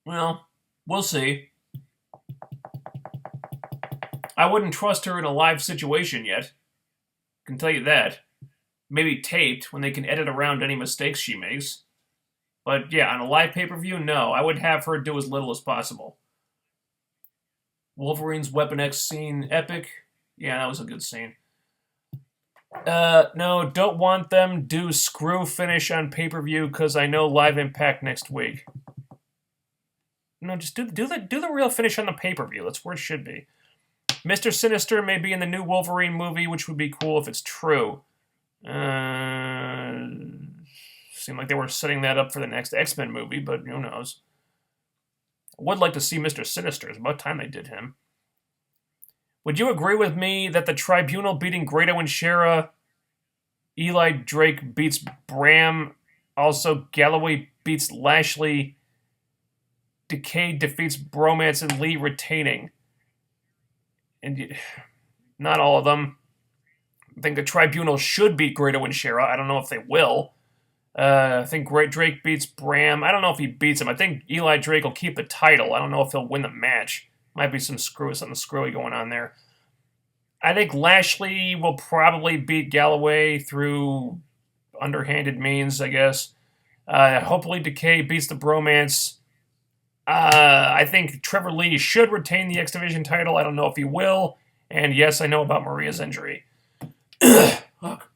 Well, we'll see. I wouldn't trust her in a live situation yet. Can tell you that. Maybe taped when they can edit around any mistakes she makes. But yeah, on a live pay-per-view, no. I would have her do as little as possible. Wolverine's Weapon X scene, epic. Yeah, that was a good scene. No, don't want them do screw finish on pay-per-view because I know Live Impact next week. No, just do the real finish on the pay-per-view. That's where it should be. Mr. Sinister may be in the new Wolverine movie, which would be cool if it's true. Seemed like they were setting that up for the next X-Men movie, but who knows. I would like to see Mr. Sinister. It's about time they did him. Would you agree with me that the Tribunal beating Grado and Shera, Eli Drake beats Bram, also Galloway beats Lashley, Decay defeats Bromance and Lee retaining? And not all of them. I think the Tribunal should beat Grado and Shera. I don't know if they will. I think Drake beats Bram. I don't know if he beats him. I think Eli Drake will keep the title. I don't know if he'll win the match. Might be something screwy going on there. I think Lashley will probably beat Galloway through underhanded means, I guess. Hopefully Decay beats the Bromance. I think Trevor Lee should retain the X Division title. I don't know if he will. And yes, I know about Maria's injury. Fuck.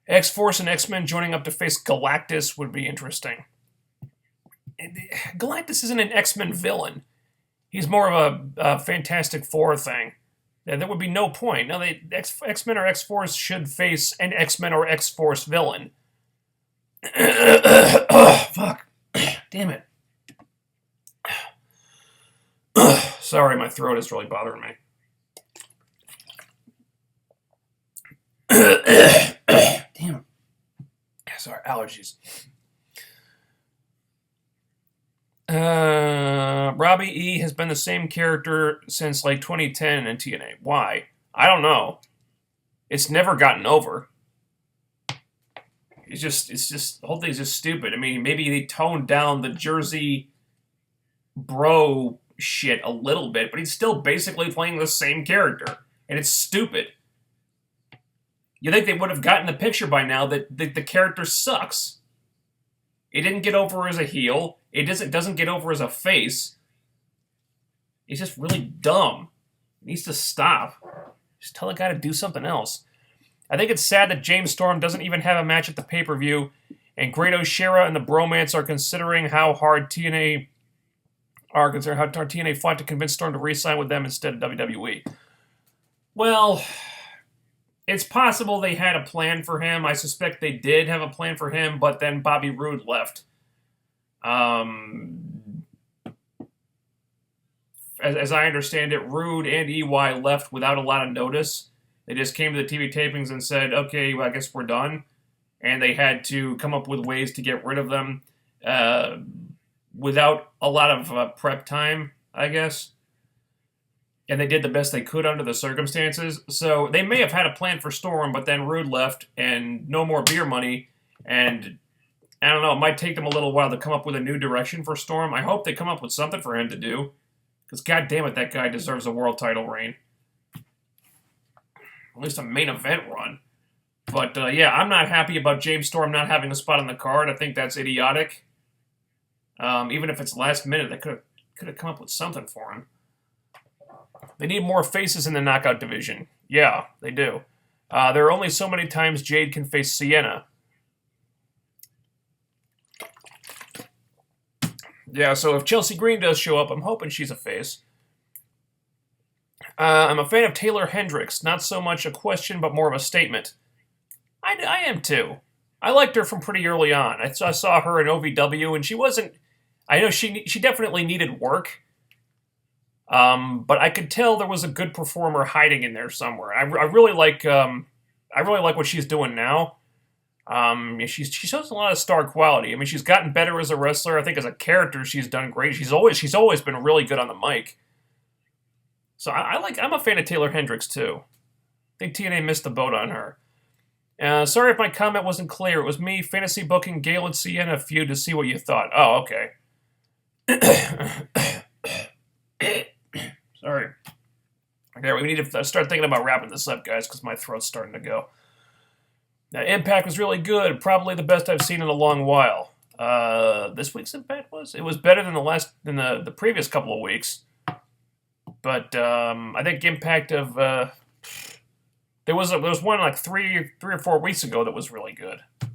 X-Force and X-Men joining up to face Galactus would be interesting. Galactus isn't an X-Men villain. He's more of a Fantastic Four thing. Yeah, there would be no point. No, X-Men or X-Force should face an X-Men or X-Force villain. Oh, fuck. Damn it. Sorry, my throat is really bothering me. Damn. Sorry, allergies. Robbie E has been the same character since like 2010 in TNA. Why? I don't know. It's never gotten over. It's just the whole thing's just stupid. I mean, maybe they toned down the Jersey bro shit a little bit, but he's still basically playing the same character, and it's stupid. You think they would have gotten the picture by now that the character sucks. It didn't get over as a heel. It doesn't get over as a face. He's just really dumb. He needs to stop. Just tell the guy to do something else. I think it's sad that James Storm doesn't even have a match at the pay-per-view, and Great O'Shera and the Bromance are considering how hard TNA fought to convince Storm to re-sign with them instead of WWE. Well, it's possible they had a plan for him. I suspect they did have a plan for him, but then Bobby Roode left. As I understand it, Roode and EY left without a lot of notice. They just came to the TV tapings and said, okay, well, I guess we're done. And they had to come up with ways to get rid of them without a lot of prep time, I guess. And they did the best they could under the circumstances. So they may have had a plan for Storm, but then Roode left and no more beer money. And I don't know, it might take them a little while to come up with a new direction for Storm. I hope they come up with something for him to do. Because god damn it, that guy deserves a world title reign. At least a main event run. But yeah, I'm not happy about James Storm not having a spot on the card. I think that's idiotic. Even if it's last minute, they could have come up with something for him. They need more faces in the knockout division. Yeah, they do. There are only so many times Jade can face Sienna. Yeah, so if Chelsea Green does show up, I'm hoping she's a face. I'm a fan of Taylor Hendricks. Not so much a question, but more of a statement. I am too. I liked her from pretty early on. I saw her in OVW, and she wasn't... I know she definitely needed work. But I could tell there was a good performer hiding in there somewhere. I really like what she's doing now. She shows a lot of star quality. I mean, she's gotten better as a wrestler. I think as a character, she's done great. She's always been really good on the mic. So I'm a fan of Taylor Hendricks too. I think TNA missed the boat on her. Sorry if my comment wasn't clear. It was me fantasy booking Gail and Sienna feud to see what you thought. Oh, okay. Sorry. Okay, we need to start thinking about wrapping this up, guys, because my throat's starting to go. Now, Impact was really good. Probably the best I've seen in a long while. This week's Impact was? It was better than the previous couple of weeks. But I think Impact of there was one like three or 4 weeks ago that was really good. It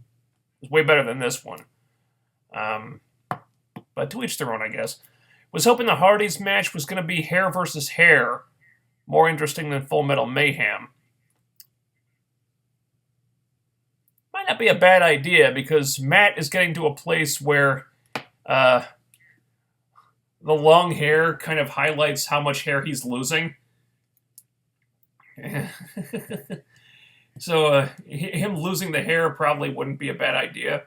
was way better than this one. But to each their own, I guess. Was hoping the Hardys match was going to be hair versus hair, more interesting than Full Metal Mayhem. Might not be a bad idea because Matt is getting to a place where the long hair kind of highlights how much hair he's losing. So him losing the hair probably wouldn't be a bad idea.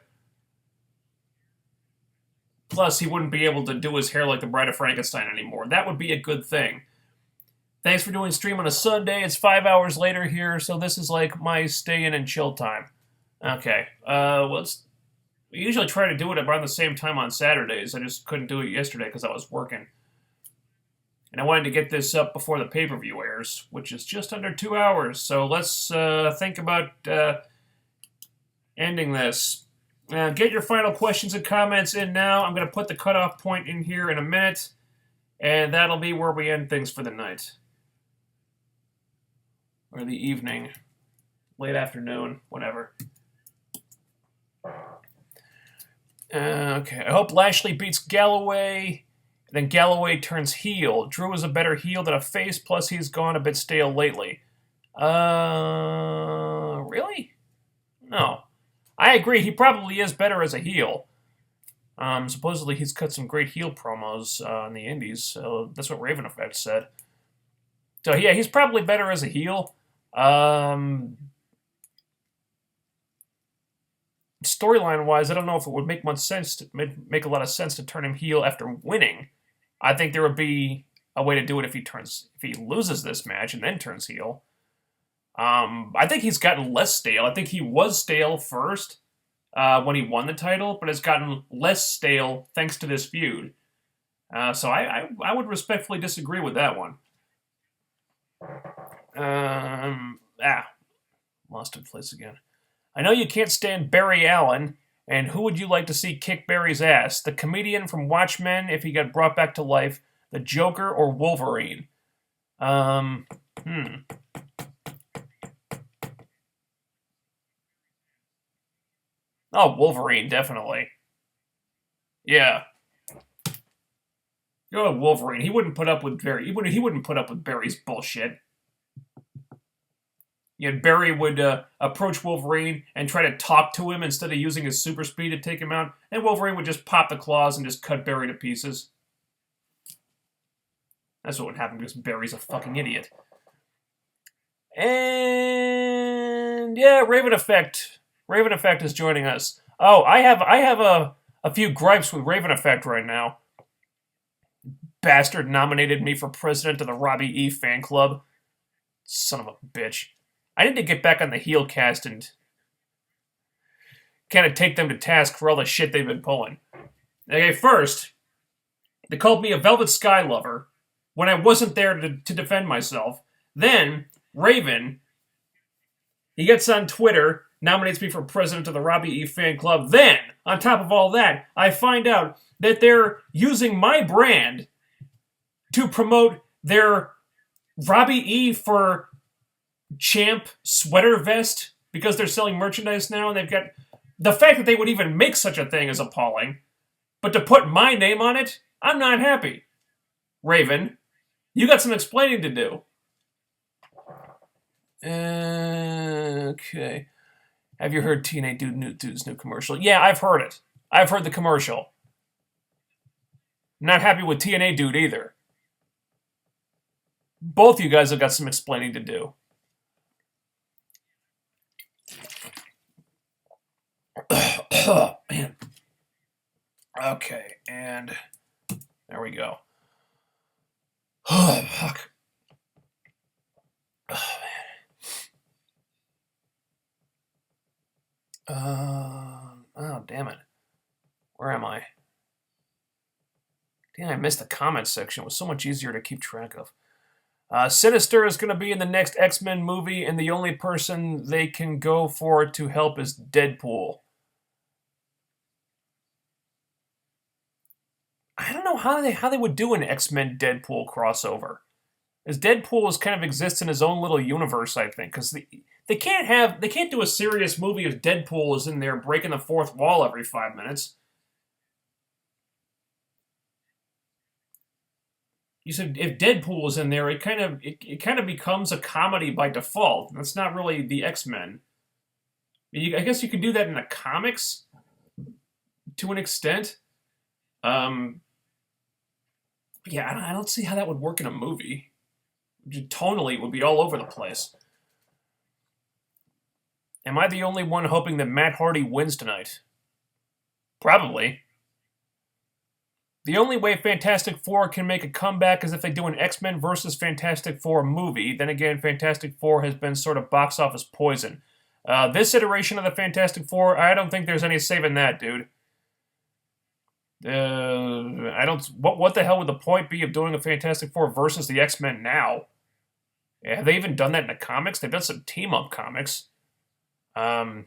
Plus, he wouldn't be able to do his hair like the Bride of Frankenstein anymore. That would be a good thing. Thanks for doing stream on a Sunday. It's 5 hours later here, so this is like my stay in and chill time. Okay. We usually try to do it around the same time on Saturdays. I just couldn't do it yesterday because I was working. And I wanted to get this up before the pay-per-view airs, which is just under 2 hours. So let's think about ending this. Get your final questions and comments in now. I'm going to put the cutoff point in here in a minute, and that'll be where we end things for the night. Or the evening. Late afternoon, whatever. Okay, I hope Lashley beats Galloway. Then Galloway turns heel. Drew is a better heel than a face, plus he's gone a bit stale lately. Really? No. I agree, he probably is better as a heel. Supposedly he's cut some great heel promos in the indies, so that's what Raven Effect said. So yeah, he's probably better as a heel. Storyline-wise, I don't know if it would make much sense to make a lot of sense to turn him heel after winning. I think there would be a way to do it if he loses this match and then turns heel. I think he's gotten less stale. I think he was stale first when he won the title, but has gotten less stale thanks to this feud. So I would respectfully disagree with that one. Lost in place again. I know you can't stand Barry Allen, and who would you like to see kick Barry's ass? The comedian from Watchmen, if he got brought back to life, the Joker, or Wolverine? Oh, Wolverine, definitely. Yeah. Go to Wolverine. He wouldn't put up with He wouldn't put up with Barry's bullshit. Barry would approach Wolverine and try to talk to him instead of using his super speed to take him out, and Wolverine would just pop the claws and just cut Barry to pieces. That's what would happen because Barry's a fucking idiot. And yeah, Raven Effect. Raven Effect is joining us. Oh, I have a few gripes with Raven Effect right now. Bastard nominated me for president of the Robbie E fan club. Son of a bitch. I need to get back on the HeelCast and kind of take them to task for all the shit they've been pulling. Okay, first, they called me a Velvet Sky lover when I wasn't there to defend myself. Then, Raven, he gets on Twitter, nominates me for president of the Robbie E fan club. Then, on top of all that, I find out that they're using my brand to promote their Robbie E for Champ sweater vest because they're selling merchandise now, and they've got the fact that they would even make such a thing is appalling. But to put my name on it, I'm not happy. Raven, you got some explaining to do. Okay. Have you heard TNA Dude's new commercial? Yeah, I've heard it. I've heard the commercial. Not happy with TNA Dude either. Both you guys have got some explaining to do. Oh, man. Okay, and there we go. Oh, fuck. Oh, man. Oh, damn it. Where am I? Damn, I missed the comments section. It was so much easier to keep track of. Sinister is going to be in the next X-Men movie, and the only person they can go for to help is Deadpool. I don't know how they would do an X-Men Deadpool crossover. As Deadpool kind of exists in his own little universe, I think, because they can't do a serious movie if Deadpool is in there breaking the fourth wall every 5 minutes. You said if Deadpool is in there, it kind of becomes a comedy by default. That's not really the X-Men. I guess you could do that in the comics to an extent. Yeah, I don't see how that would work in a movie. Tonally, it would be all over the place. Am I the only one hoping that Matt Hardy wins tonight? Probably. The only way Fantastic Four can make a comeback is if they do an X-Men versus Fantastic Four movie. Then again, Fantastic Four has been sort of box office poison. This iteration of the Fantastic Four, I don't think there's any saving that, dude. I don't. What the hell would the point be of doing a Fantastic Four versus the X-Men now? Have they even done that in the comics? They've done some team-up comics. Um,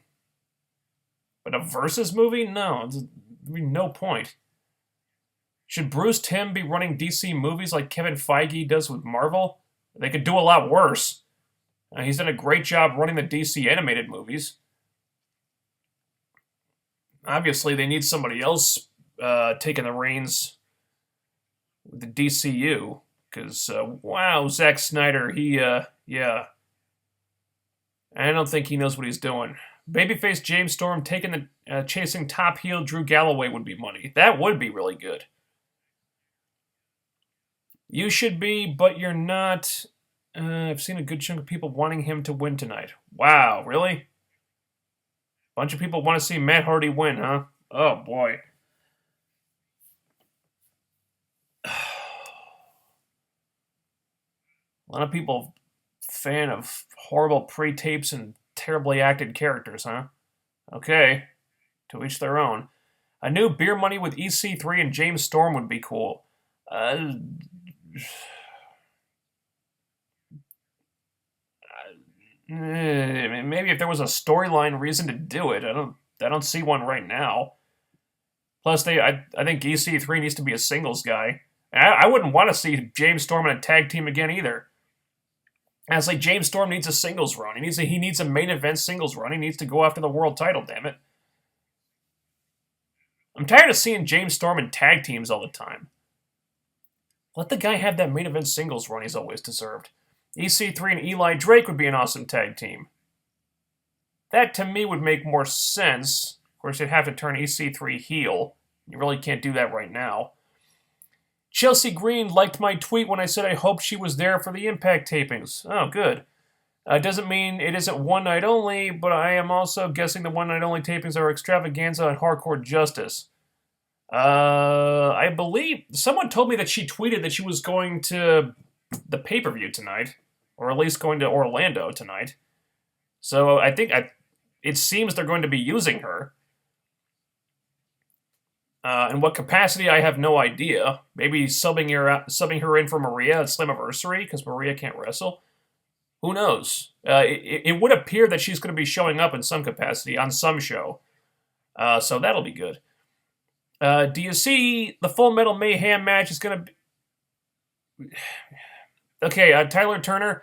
but a versus movie? No, there's no point. Should Bruce Timm be running DC movies like Kevin Feige does with Marvel? They could do a lot worse. He's done a great job running the DC animated movies. Obviously, they need somebody else taking the reins with the DCU. Because, wow, Zack Snyder, yeah. I don't think he knows what he's doing. Babyface James Storm chasing top heel Drew Galloway would be money. That would be really good. You should be, but you're not. I've seen a good chunk of people wanting him to win tonight. Wow, really? Bunch of people want to see Matt Hardy win, huh? Oh, boy. A lot of people fan of horrible pre-tapes and terribly acted characters, huh? Okay. To each their own. A new Beer Money with EC3 and James Storm would be cool. Maybe if there was a storyline reason to do it. I don't see one right now. Plus, I think EC3 needs to be a singles guy. I wouldn't want to see James Storm in a tag team again either. It's like James Storm needs a singles run. He needs a main event singles run. He needs to go after the world title, damn it. I'm tired of seeing James Storm in tag teams all the time. Let the guy have that main event singles run he's always deserved. EC3 and Eli Drake would be an awesome tag team. That, to me, would make more sense. Of course, you'd have to turn EC3 heel. You really can't do that right now. Chelsea Green liked my tweet when I said I hoped she was there for the Impact tapings. Oh, good. Doesn't mean it isn't one night only, but I am also guessing the one night only tapings are extravaganza and hardcore justice. I believe someone told me that she tweeted that she was going to the pay-per-view tonight, or at least going to Orlando tonight. So I think it seems they're going to be using her. In what capacity, I have no idea. Maybe subbing her in for Maria at Slammiversary, because Maria can't wrestle. Who knows? It would appear that she's going to be showing up in some capacity on some show. So that'll be good. Do you see the Full Metal Mayhem match is going to be... Okay, Tyler Turner.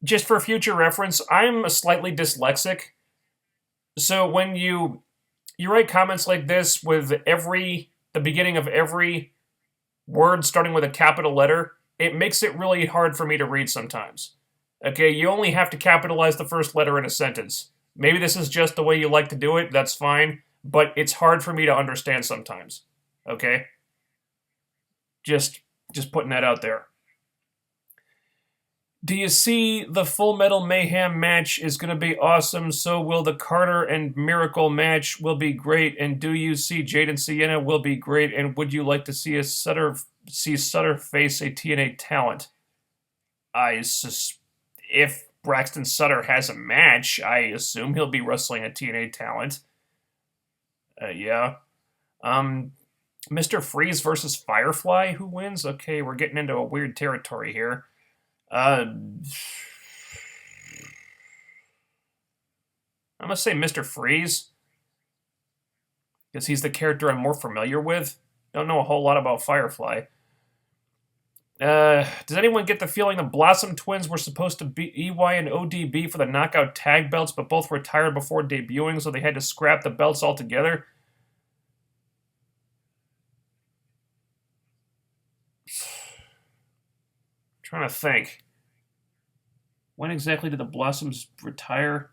Just for future reference, I'm slightly dyslexic. So when you write comments like this with the beginning of every word starting with a capital letter, it makes it really hard for me to read sometimes. Okay, you only have to capitalize the first letter in a sentence. Maybe this is just the way you like to do it, that's fine, but it's hard for me to understand sometimes. Okay? Just putting that out there. Do you see the Full Metal Mayhem match is going to be awesome? So will the Carter and Miracle match will be great. And do you see Jade and Sienna will be great? And would you like to see Sutter face a TNA talent? If Braxton Sutter has a match, I assume he'll be wrestling a TNA talent. Yeah. Mr. Freeze versus Firefly, who wins? Okay, we're getting into a weird territory here. I'm going to say Mr. Freeze, because he's the character I'm more familiar with. Don't know a whole lot about Firefly. Does anyone get the feeling the Blossom Twins were supposed to be EY and ODB for the Knockout Tag belts, but both retired before debuting, so they had to scrap the belts altogether? Trying to think. When exactly did the Blossoms retire?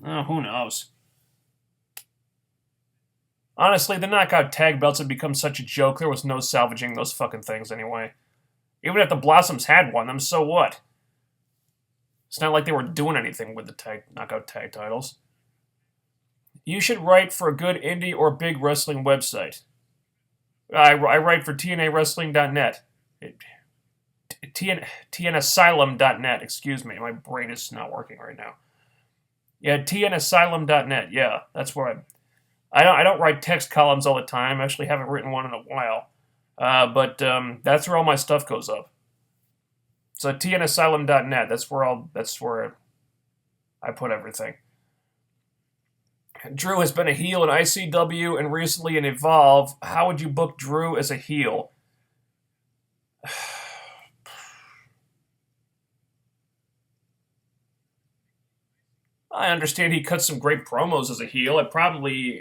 Oh, who knows? Honestly, the Knockout Tag belts had become such a joke, there was no salvaging those fucking things anyway. Even if the Blossoms had won them, so what? It's not like they were doing anything with the Knockout Tag titles. You should write for a good indie or big wrestling website. I write for TNAWrestling.net. tnasylum.net. Excuse me, my brain is not working right now. Yeah, tnasylum.net. Yeah, that's where I don't write text columns all the time. I actually haven't written one in a while. But that's where all my stuff goes up. So tnasylum.net. That's where I put everything. Drew has been a heel in ICW and recently in Evolve. How would you book Drew as a heel? I understand he cuts some great promos as a heel. I'd probably,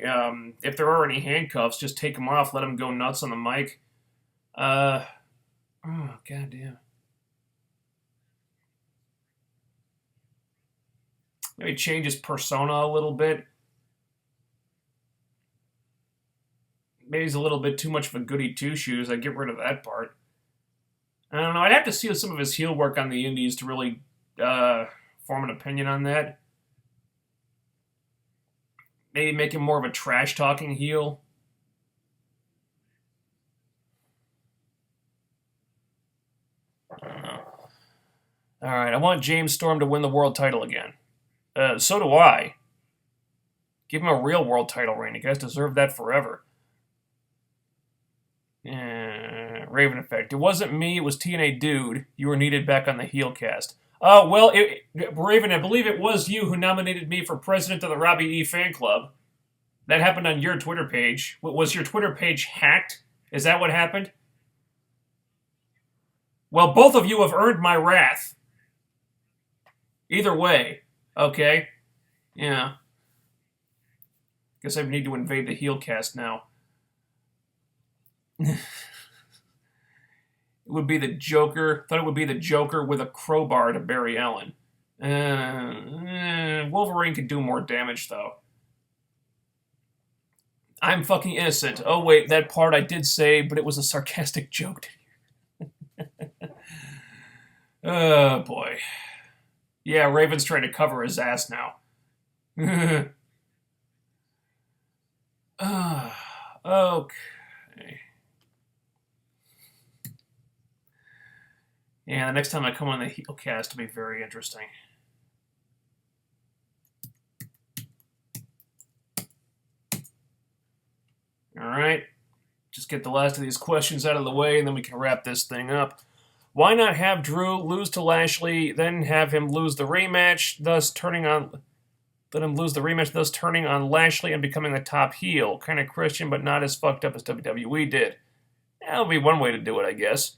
if there are any handcuffs, just take him off, let him go nuts on the mic. Oh, goddamn. Maybe change his persona a little bit. Maybe he's a little bit too much of a goody two-shoes. I'd get rid of that part. I don't know. I'd have to see some of his heel work on the indies to really form an opinion on that. Maybe make him more of a trash-talking heel. I don't know. All right, I want James Storm to win the world title again. So do I. Give him a real world title reign. You guys deserve that forever. Raven Effect. It wasn't me, it was TNA Dude. You were needed back on the HeelCast. Well, Raven, I believe it was you who nominated me for president of the Robbie E fan club. That happened on your Twitter page. Was your Twitter page hacked? Is that what happened? Well, both of you have earned my wrath. Either way. Okay. Yeah. Guess I need to invade the HeelCast now. It would be the Joker. Thought it would be the Joker with a crowbar to Barry Allen. Wolverine could do more damage, though. I'm fucking innocent. Oh, wait, that part I did say, but it was a sarcastic joke. Oh, boy. Yeah, Raven's trying to cover his ass now. Okay. Yeah, the next time I come on the HeelCast will be very interesting. Alright. Just get the last of these questions out of the way, and then we can wrap this thing up. Why not have Drew lose to Lashley, then have him lose the rematch, thus turning on Lashley and becoming the top heel? Kind of Christian, but not as fucked up as WWE did. That'll be one way to do it, I guess.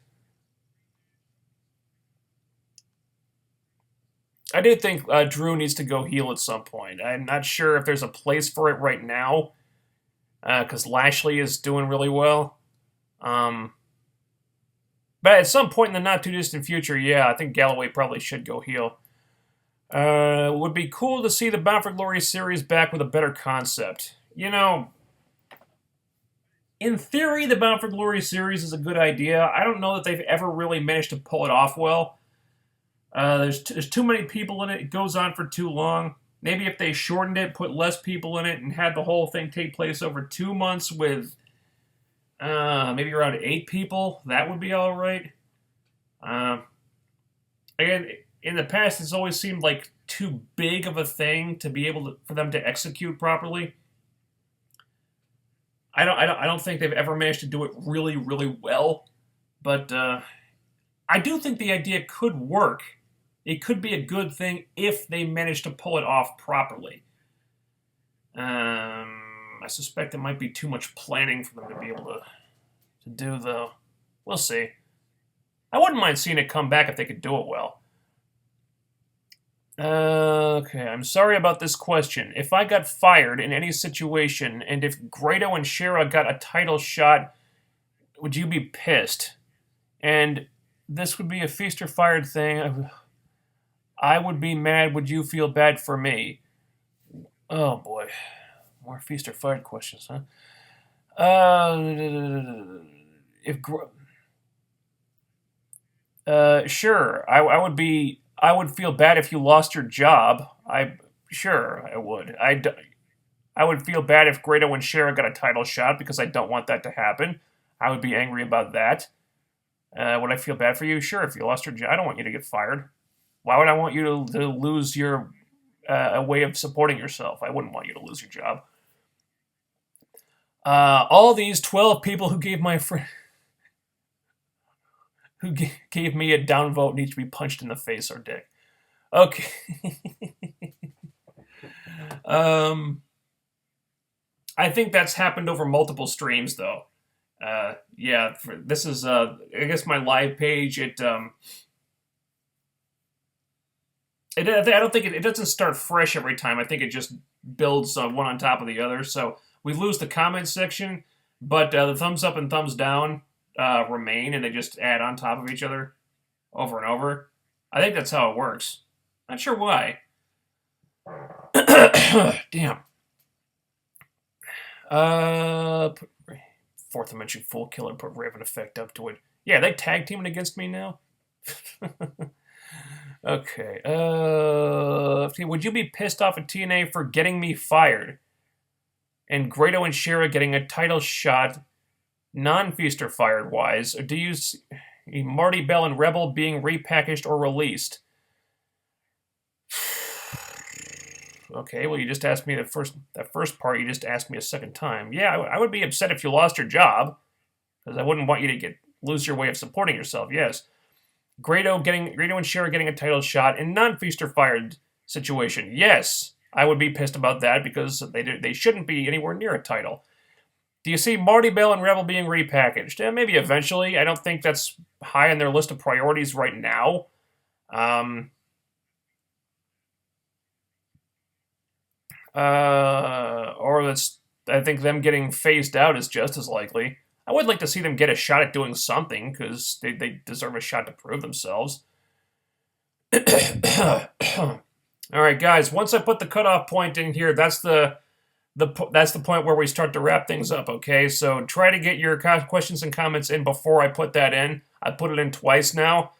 I do think Drew needs to go heel at some point. I'm not sure if there's a place for it right now, because Lashley is doing really well. But at some point in the not-too-distant future, yeah, I think Galloway probably should go heel. Would be cool to see the Bound for Glory series back with a better concept. You know, in theory, the Bound for Glory series is a good idea. I don't know that they've ever really managed to pull it off well. There's too many people in it. It goes on for too long. Maybe if they shortened it, put less people in it, and had the whole thing take place over 2 months with maybe around 8 people, that would be all right. Again, in the past, it's always seemed like too big of a thing to be able for them to execute properly. I don't think they've ever managed to do it really, really well. But I do think the idea could work. It could be a good thing if they manage to pull it off properly. I suspect it might be too much planning for them to be able to do, though. We'll see. I wouldn't mind seeing it come back if they could do it well. Okay, I'm sorry about this question. If I got fired in any situation, and if Grado and Shera got a title shot, would you be pissed? And this would be a feast or fired thing. I would be mad. Would you feel bad for me? Oh, boy. More feast or fired questions, huh? Sure. I would feel bad if you lost your job. Sure, I would. I would feel bad if Grado and Shera got a title shot because I don't want that to happen. I would be angry about that. Would I feel bad for you? Sure, if you lost your job. I don't want you to get fired. Why would I want you to lose your a way of supporting yourself? I wouldn't want you to lose your job. All these 12 people who gave my friend who gave me a downvote need to be punched in the face or dick. Okay. I think that's happened over multiple streams, though. Yeah, this is, I guess my live page, I don't think it doesn't start fresh every time. I think it just builds one on top of the other. So we lose the comment section, but the thumbs up and thumbs down remain, and they just add on top of each other over and over. I think that's how it works. Not sure why. Damn. Fourth Dimension Full Killer put Raven Effect up to it. Yeah, they tag teaming against me now? Okay. Would you be pissed off at TNA for getting me fired? And Grado and Shera getting a title shot, non-Feaster fired-wise? Or do you see Marty Bell and Rebel being repackaged or released? Okay, well, you just asked me that first part. You just asked me a second time. Yeah, I would be upset if you lost your job, because I wouldn't want you to lose your way of supporting yourself. Yes, Grado and Shera getting a title shot in non-Feaster fired situation. Yes, I would be pissed about that because they shouldn't be anywhere near a title. Do you see Marty Bell and Rebel being repackaged? Yeah, maybe eventually. I don't think that's high on their list of priorities right now. I think them getting phased out is just as likely. I would like to see them get a shot at doing something, because they deserve a shot to prove themselves. Alright, guys, once I put the cutoff point in here, that's the point where we start to wrap things up, okay? So try to get your questions and comments in before I put that in. I put it in twice now.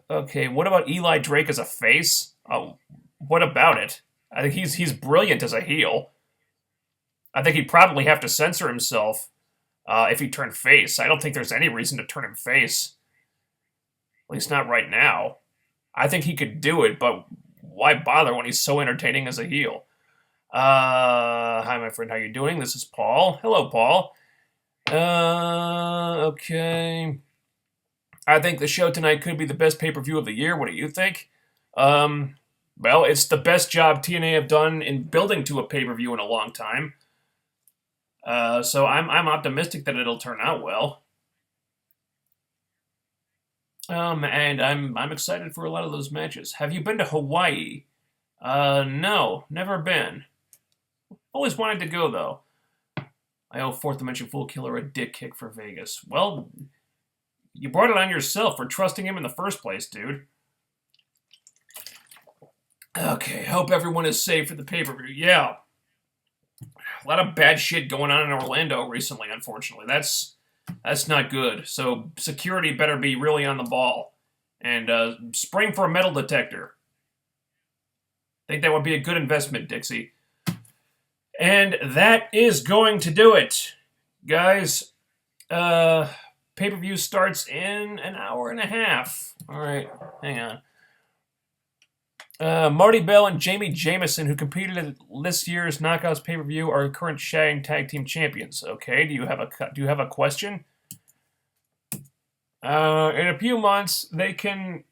Okay, what about Eli Drake as a face? Oh, what about it? I think he's brilliant as a heel. I think he'd probably have to censor himself if he turned face. I don't think there's any reason to turn him face. At least not right now. I think he could do it, but why bother when he's so entertaining as a heel? Hi, my friend. How you doing? This is Paul. Hello, Paul. Okay. I think the show tonight could be the best pay-per-view of the year. What do you think? Well, it's the best job TNA have done in building to a pay-per-view in a long time. So I'm optimistic that it'll turn out well. And I'm excited for a lot of those matches. Have you been to Hawaii? No, never been. Always wanted to go, though. I owe Fourth Dimension Full Killer a dick kick for Vegas. Well, you brought it on yourself for trusting him in the first place, dude. Okay, hope everyone is safe for the pay-per-view. Yeah. A lot of bad shit going on in Orlando recently, unfortunately. That's not good. So security better be really on the ball. And spring for a metal detector. I think that would be a good investment, Dixie. And that is going to do it. Guys, pay-per-view starts in an hour and a half. All right, hang on. Marty Bell and Jamie Jamison, who competed at this year's Knockouts pay-per-view, are current Shag Tag Team Champions. Okay, do you have a question? In a few months, they can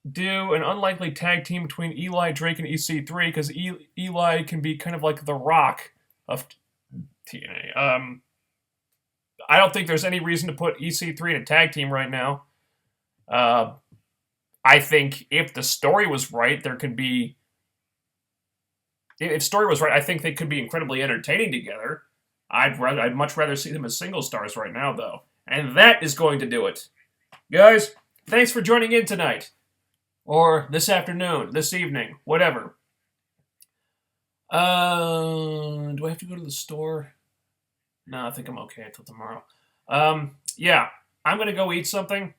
do an unlikely tag team between Eli Drake and EC3, because Eli can be kind of like the Rock of TNA. I don't think there's any reason to put EC3 in a tag team right now. I think if the story was right, there could be... If story was right, I think they could be incredibly entertaining together. I'd much rather see them as single stars right now, though. And that is going to do it. Guys, thanks for joining in tonight. Or this afternoon, this evening, whatever. Do I have to go to the store? No, I think I'm okay until tomorrow. Yeah, I'm going to go eat something.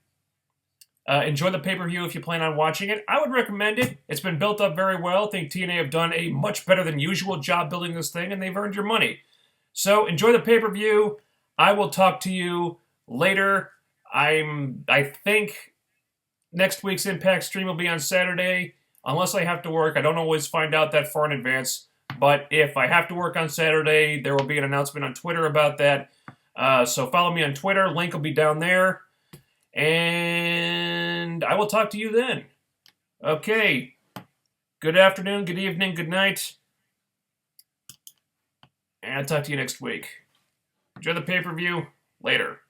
Enjoy the pay-per-view if you plan on watching it. I would recommend it. It's been built up very well. I think TNA have done a much better than usual job building this thing, and they've earned your money. So enjoy the pay-per-view. I will talk to you later. I think next week's Impact stream will be on Saturday, unless I have to work. I don't always find out that far in advance. But if I have to work on Saturday, there will be an announcement on Twitter about that. So follow me on Twitter. Link will be down there. And I will talk to you then. Okay. Good afternoon, good evening, good night. And I'll talk to you next week. Enjoy the pay-per-view. Later.